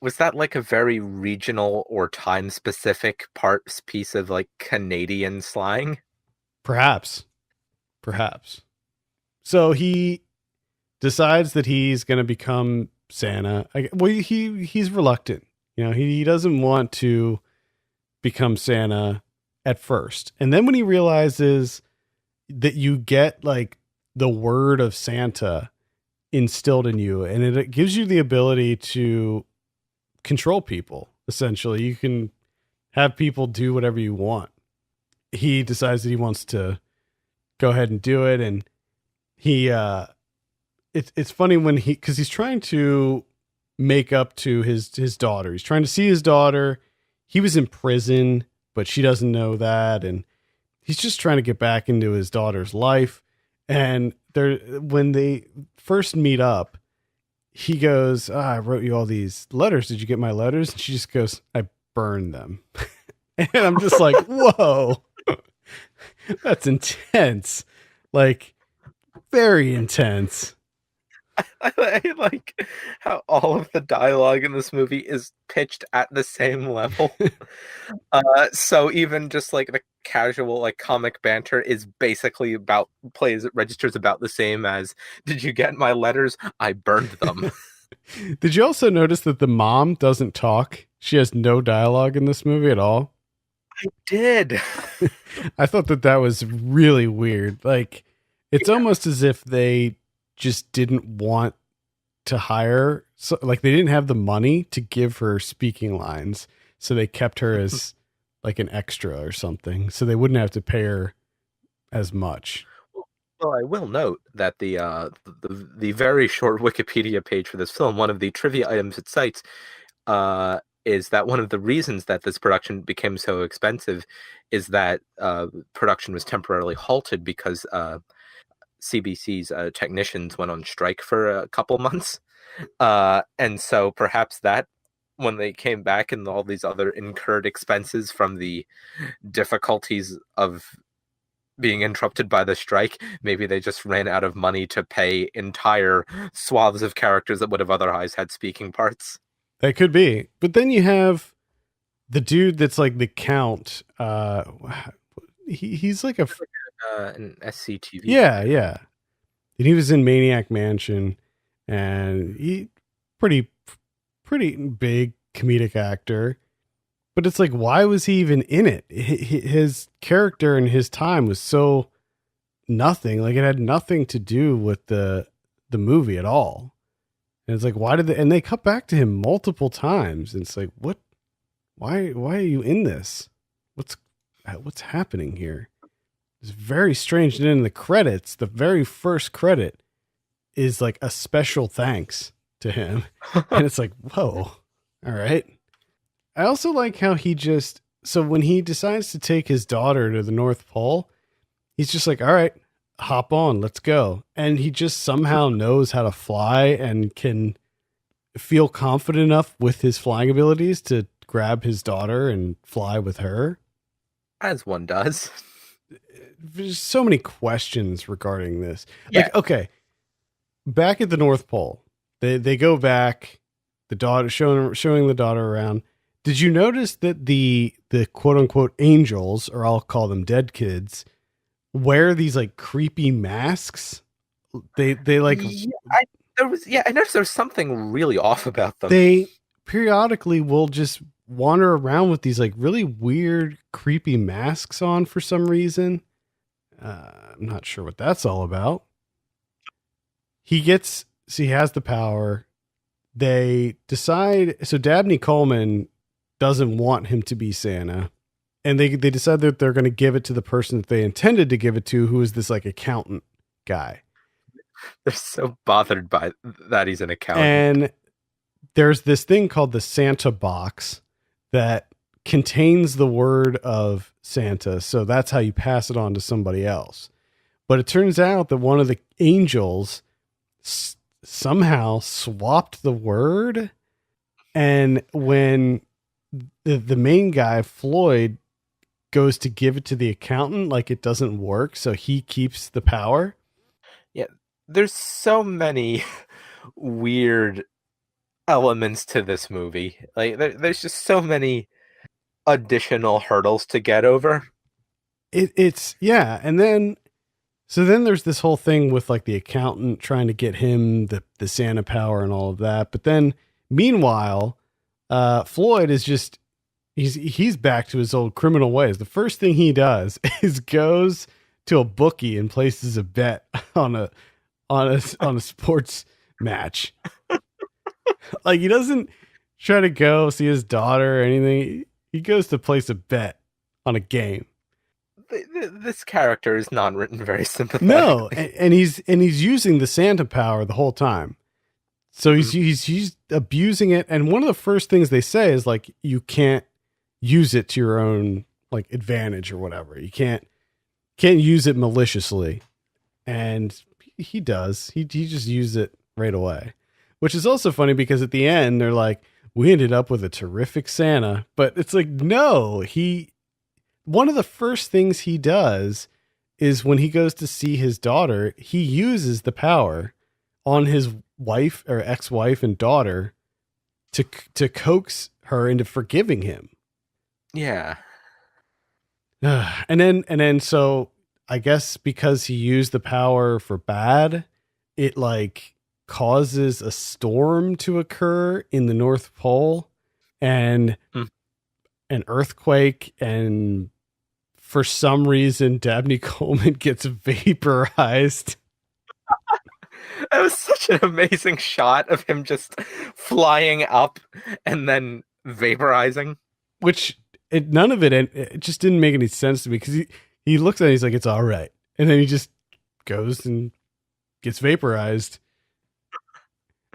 Was that like a very regional or time-specific piece of like Canadian slang? Perhaps. So decides that he's going to become Santa. He's reluctant. He doesn't want to become Santa at first. And then when he realizes that you get like the word of Santa instilled in you, and it gives you the ability to control people. Essentially, you can have people do whatever you want. He decides that he wants to go ahead and do it. And it's funny because he's trying to make up to his daughter. He's trying to see his daughter. He was in prison, but she doesn't know that. And he's just trying to get back into his daughter's life. And when they first meet up, he goes, I wrote you all these letters. Did you get my letters? And she just goes, I burned them. And I'm just like, whoa, that's intense. Like, very intense. I like how all of the dialogue in this movie is pitched at the same level. So even just like the casual like comic banter is basically registers about the same as, did you get my letters? I burned them. Did you also notice that the mom doesn't talk? She has no dialogue in this movie at all. I did. I thought that was really weird. Like, it's almost as if they just didn't want to hire, like they didn't have the money to give her speaking lines, so they kept her as like an extra or something, so they wouldn't have to pay her as much. Well, I will note that the very short Wikipedia page for this film, one of the trivia items it cites, is that one of the reasons that this production became so expensive is that production was temporarily halted because CBC's technicians went on strike for a couple months. And so perhaps that when they came back and all these other incurred expenses from the difficulties of being interrupted by the strike, maybe they just ran out of money to pay entire swaths of characters that would have otherwise had speaking parts. That could be. But then you have the dude that's like the Count. He's like an SCTV. Yeah. And he was in Maniac Mansion, and he pretty big comedic actor. But it's like, why was he even in it? His character and his time was so nothing. Like, it had nothing to do with the movie at all. And it's like, why did and they cut back to him multiple times. And it's like, what? Why are you in this? What's happening here? It's very strange. And in the credits, the very first credit is like a special thanks to him. And it's like, whoa. All right. I also like how so when he decides to take his daughter to the North Pole, he's just like, all right, hop on, let's go. And he just somehow knows how to fly and can feel confident enough with his flying abilities to grab his daughter and fly with her. As one does. There's so many questions regarding this. Yeah. Like, okay, back at the North Pole, they go back, the daughter showing the daughter around. Did you notice that the quote unquote angels, or I'll call them dead kids, wear these like creepy masks? They like I noticed there was something really off about them. They periodically will just wander around with these like really weird, creepy masks on for some reason. I'm not sure what that's all about. He has the power. They decide, so Dabney Coleman doesn't want him to be Santa. And they decide that they're going to give it to the person that they intended to give it to, who is this like accountant guy. They're so bothered by that he's an accountant. And there's this thing called the Santa box that contains the word of Santa. So that's how you pass it on to somebody else. But it turns out that one of the angels somehow swapped the word. And when the main guy, Floyd, goes to give it to the accountant, like it doesn't work. So he keeps the power. Yeah. There's so many weird elements to this movie. Like there's just so many additional hurdles to get over. It's yeah. And then So then there's this whole thing with like the accountant trying to get him the Santa power and all of that. But then meanwhile, Floyd is just, he's back to his old criminal ways. The first thing he does is goes to a bookie and places a bet on a sports match. Like, he doesn't try to go see his daughter or anything. He goes to place a bet on a game. This character is not written very sympathetically. No, and he's using the Santa power the whole time. So he's abusing it. And one of the first things they say is like, you can't use it to your own like advantage or whatever. You can't use it maliciously. And he does. He just used it right away, which is also funny because at the end they're like, we ended up with a terrific Santa, but it's like, no, one of the first things he does is when he goes to see his daughter, he uses the power on his wife or ex-wife and daughter to coax her into forgiving him. Yeah. And then so I guess because he used the power for bad, it like causes a storm to occur in the North Pole and an earthquake, and for some reason Dabney Coleman gets vaporized. That was such an amazing shot of him just flying up and then vaporizing. Which none of it just didn't make any sense to me, because he looks at it, he's like, it's all right. And then he just goes and gets vaporized.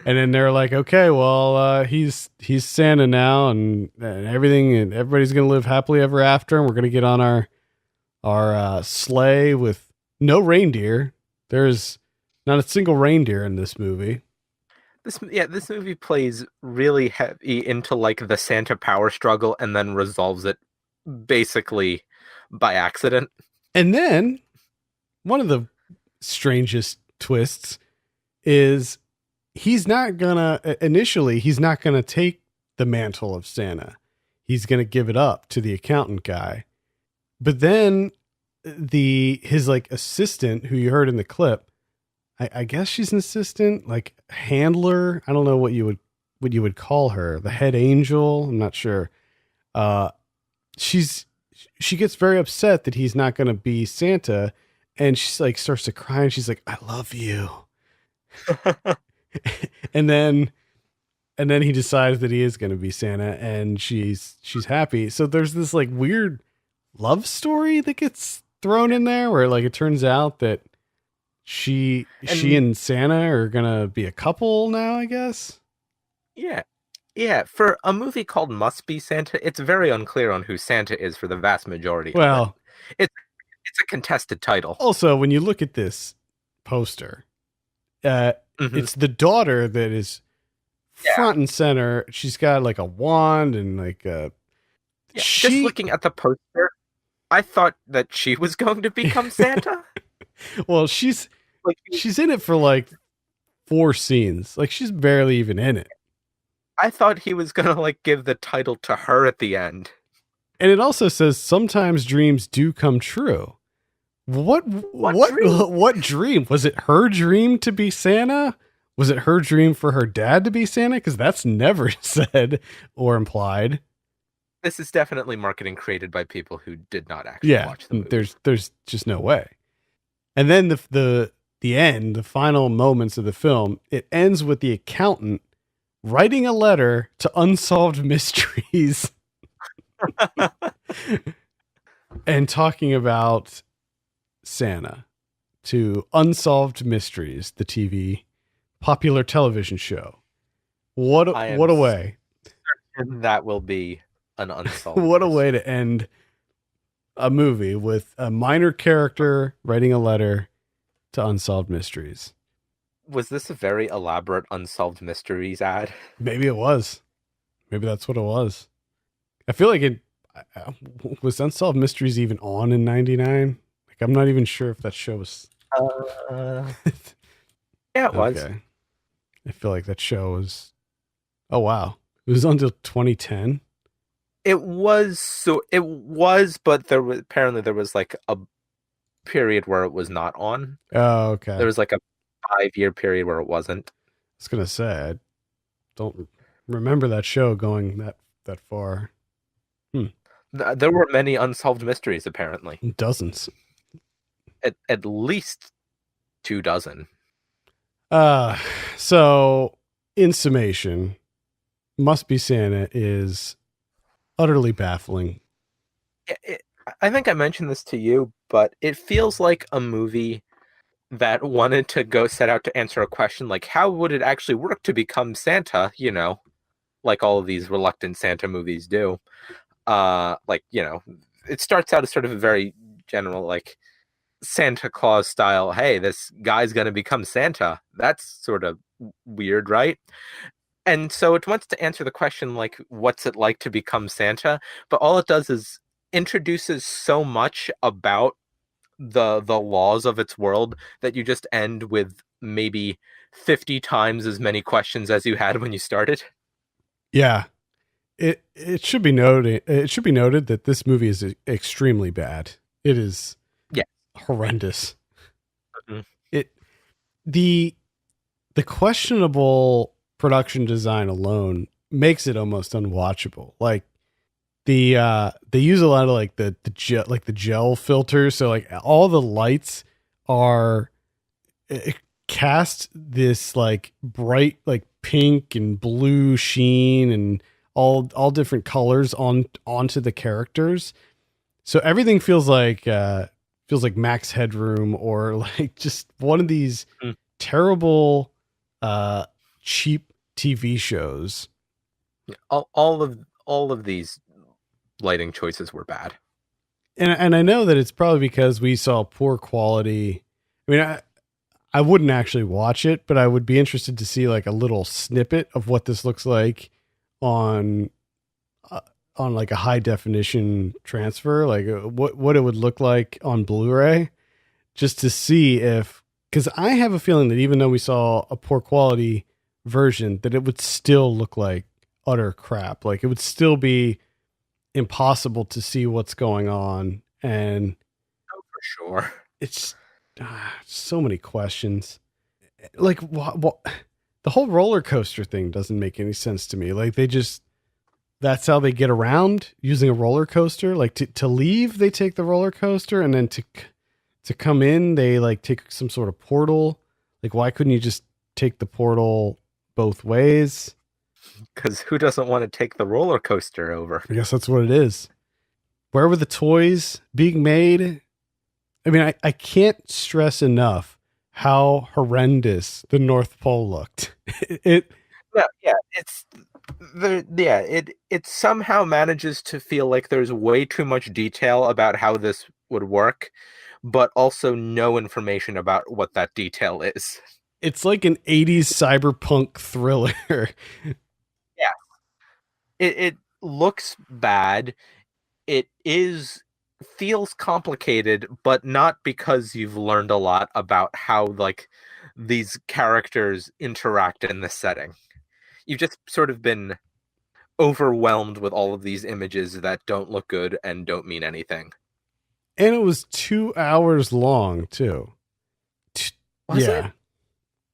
And then they're like, okay, well, he's Santa now, and everything, and everybody's going to live happily ever after. And we're going to get on our sleigh with no reindeer. There's not a single reindeer in this movie. This movie plays really heavy into like the Santa power struggle and then resolves it basically by accident. And then one of the strangest twists is he's not gonna take the mantle of Santa. He's gonna give it up to the accountant guy. But then his like assistant, who you heard in the clip, I guess she's an assistant, like handler. I don't know what you would call her, the head angel. I'm not sure. She gets very upset that he's not going to be Santa, and she's like starts to cry, and she's like, "I love you." and then he decides that he is going to be Santa, and she's happy. So there's this like weird love story that gets thrown in there, where like it turns out that she and Santa are gonna be a couple now, I guess. Yeah. For a movie called Must Be Santa, it's very unclear on who Santa is for the vast majority. Well, it's a contested title. Also, when you look at this poster, it's the daughter that is front and center. She's got like a wand and like just looking at the poster, I thought that she was going to become Santa. Well, she's in it for like 4 scenes. Like, she's barely even in it. I thought he was going to like give the title to her at the end. And it also says sometimes dreams do come true. What dream? Was it her dream to be Santa? Was it her dream for her dad to be Santa? Because that's never said or implied. This is definitely marketing created by people who did not actually watch the movie. There's just no way. And then the end, the final moments of the film, it ends with the accountant writing a letter to Unsolved Mysteries and talking about Santa to Unsolved Mysteries, the popular television show. What a way. That will be an unsolved What a way to end a movie, with a minor character writing a letter to Unsolved Mysteries. Was this a very elaborate Unsolved Mysteries ad? Maybe it was. Maybe that's what it was. I feel like it was Unsolved Mysteries even on in 99? Like, I'm not even sure if that show was. Yeah, it was. Okay. I feel like that show was. Oh wow, it was until 2010. It was, but apparently there was like period where it was not on. Oh, okay. There was like a 5-year period where it wasn't. I was gonna say I don't remember that show going that far. There were many unsolved mysteries, apparently. Dozens. At least 2 dozen. So in summation, Must Be Santa is utterly baffling. I think I mentioned this to you, but it feels like a movie that wanted to go set out to answer a question like, how would it actually work to become Santa? You know, like all of these reluctant Santa movies do. Like, you know, it starts out as sort of a very general, like, Santa Claus style. Hey, this guy's going to become Santa. That's sort of weird, right? And so it wants to answer the question, like, what's it like to become Santa? But all it does is introduces so much about the laws of its world that you just end with maybe 50 times as many questions as you had when you started. Yeah. It should be noted. It should be noted that this movie is extremely bad. It is horrendous. Mm-hmm. The questionable production design alone makes it almost unwatchable. Like they use a lot of like the gel filters, so like all the lights are cast this like bright like pink and blue sheen and all different colors onto the characters. So everything feels like Max Headroom or like just one of these terrible cheap TV shows. All of these lighting choices were bad. And I know that it's probably because we saw poor quality. I mean, I wouldn't actually watch it, but I would be interested to see like a little snippet of what this looks like on like a high definition transfer, like what it would look like on Blu-ray, just to see if, because I have a feeling that even though we saw a poor quality version, that it would still look like utter crap. Like it would still be impossible to see what's going on. And for sure, it's so many questions. Like what the whole roller coaster thing doesn't make any sense to me. Like that's how they get around using a roller coaster. Like to leave, they take the roller coaster, and then to come in, they like take some sort of portal. Like, why couldn't you just take the portal both ways? Because who doesn't want to take the roller coaster over? I guess that's what it is. Where were the toys being made? I mean, I can't stress enough how horrendous the North Pole looked. It somehow manages to feel like there's way too much detail about how this would work, but also no information about what that detail is. It's like an 80s cyberpunk thriller. Yeah. It looks bad. It feels complicated, but not because you've learned a lot about how like these characters interact in this setting. You've just sort of been overwhelmed with all of these images that don't look good and don't mean anything. And it was 2 hours long too. Was it?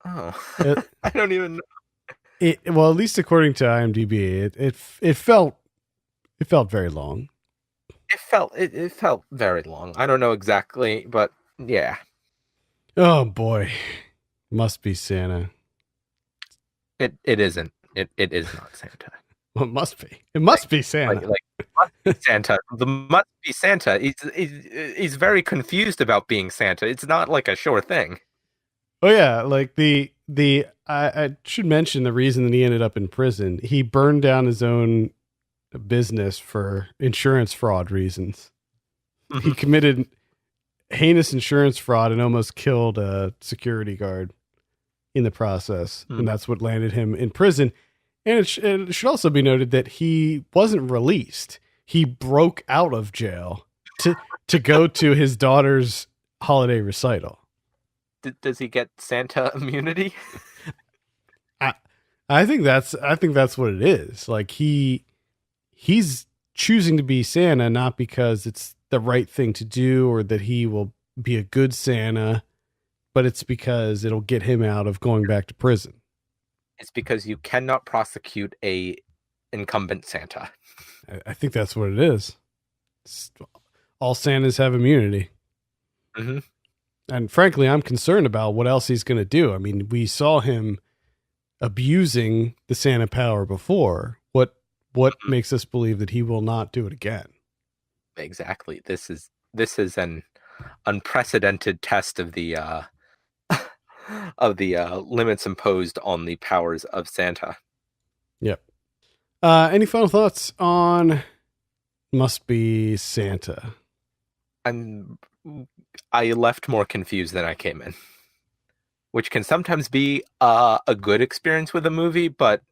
Oh, I don't even know. Well, at least according to IMDb, it felt very long. It felt very long. I don't know exactly, but yeah. Oh boy, Must Be Santa. It isn't. It is not Santa. Well, it must be. It must be Santa. Like must be Santa. The Must Be Santa. He's very confused about being Santa. It's not like a sure thing. Oh yeah, like I should mention the reason that he ended up in prison. He burned down his own business for insurance fraud reasons. He committed heinous insurance fraud and almost killed a security guard in the process. And that's what landed him in prison. And it should also be noted that he wasn't released. He broke out of jail to go to his daughter's holiday recital. Does he get Santa immunity? I think that's what it is. Like he's choosing to be Santa not because it's the right thing to do or that he will be a good Santa, but it's because it'll get him out of going back to prison. It's because you cannot prosecute a incumbent Santa. I think that's what it is. All Santas have immunity. Mm-hmm. And frankly, I'm concerned about what else he's going to do. I mean, we saw him abusing the Santa power before. What makes us believe that he will not do it again? Exactly. This is an unprecedented test of the limits imposed on the powers of Santa. Yep. Any final thoughts on Must Be Santa? I left more confused than I came in, which can sometimes be a good experience with a movie, but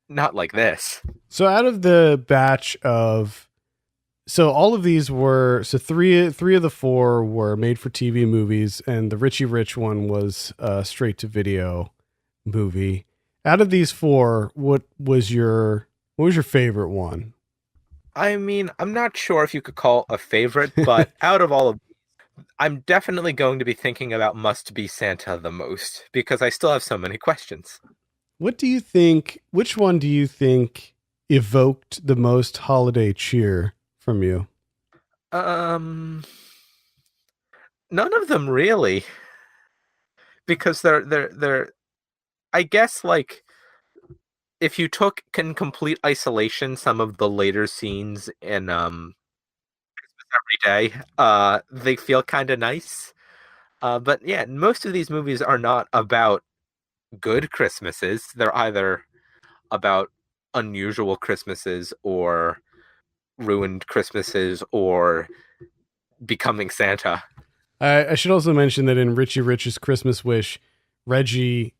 not like this. So out of the batch of, all of these were, three of the four were made for TV movies, and the Richie Rich one was a straight to video movie. Out of these four, what was your favorite one? I mean, I'm not sure if you could call a favorite, but out of all of these, I'm definitely going to be thinking about Must Be Santa the most, because I still have so many questions. What do you think, which one do you think evoked the most holiday cheer from you? None of them really. Because they're I guess, like, if you took in complete isolation some of the later scenes in Christmas Every Day, they feel kind of nice. But yeah, most of these movies are not about good Christmases. They're either about unusual Christmases or ruined Christmases or becoming Santa. I should also mention that in Richie Rich's Christmas Wish, Reggie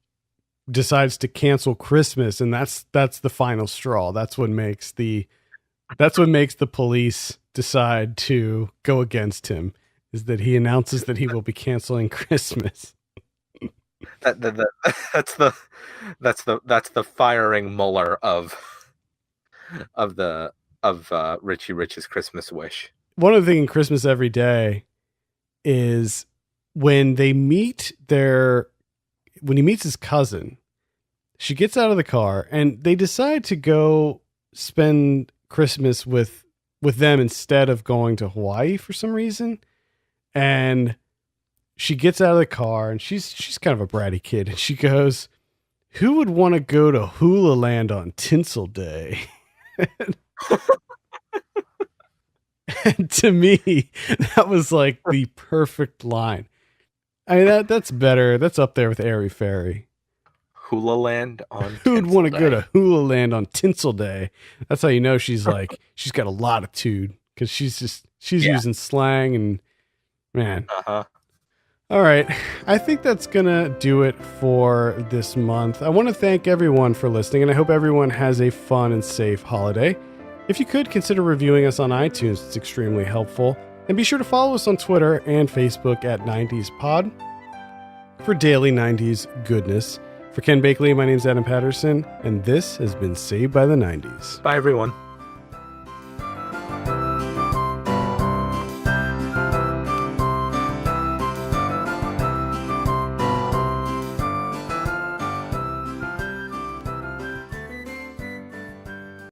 decides to cancel Christmas, and that's the final straw. That's what makes the police decide to go against him, is that he announces that he will be canceling Christmas. That's the firing Mueller of Richie Rich's Christmas Wish. One other thing in Christmas Every Day is when he meets his cousin, she gets out of the car and they decide to go spend Christmas with them instead of going to Hawaii for some reason. And she gets out of the car and she's kind of a bratty kid. And she goes, "Who would want to go to Hula Land on Tinsel Day?" And to me, that was like the perfect line. I mean, that's better. That's up there with Airy Fairy. Hula Land on Who'd want to go to Hula Land on Tinsel Day? That's how you know she's got a latitude, because she's using slang and man. Uh-huh. All right. I think that's going to do it for this month. I want to thank everyone for listening, and I hope everyone has a fun and safe holiday. If you could, consider reviewing us on iTunes. It's extremely helpful. And be sure to follow us on Twitter and Facebook at 90s Pod for daily 90s goodness. For Ken Bakley, my name's Adam Patterson, and this has been Saved by the 90s. Bye, everyone.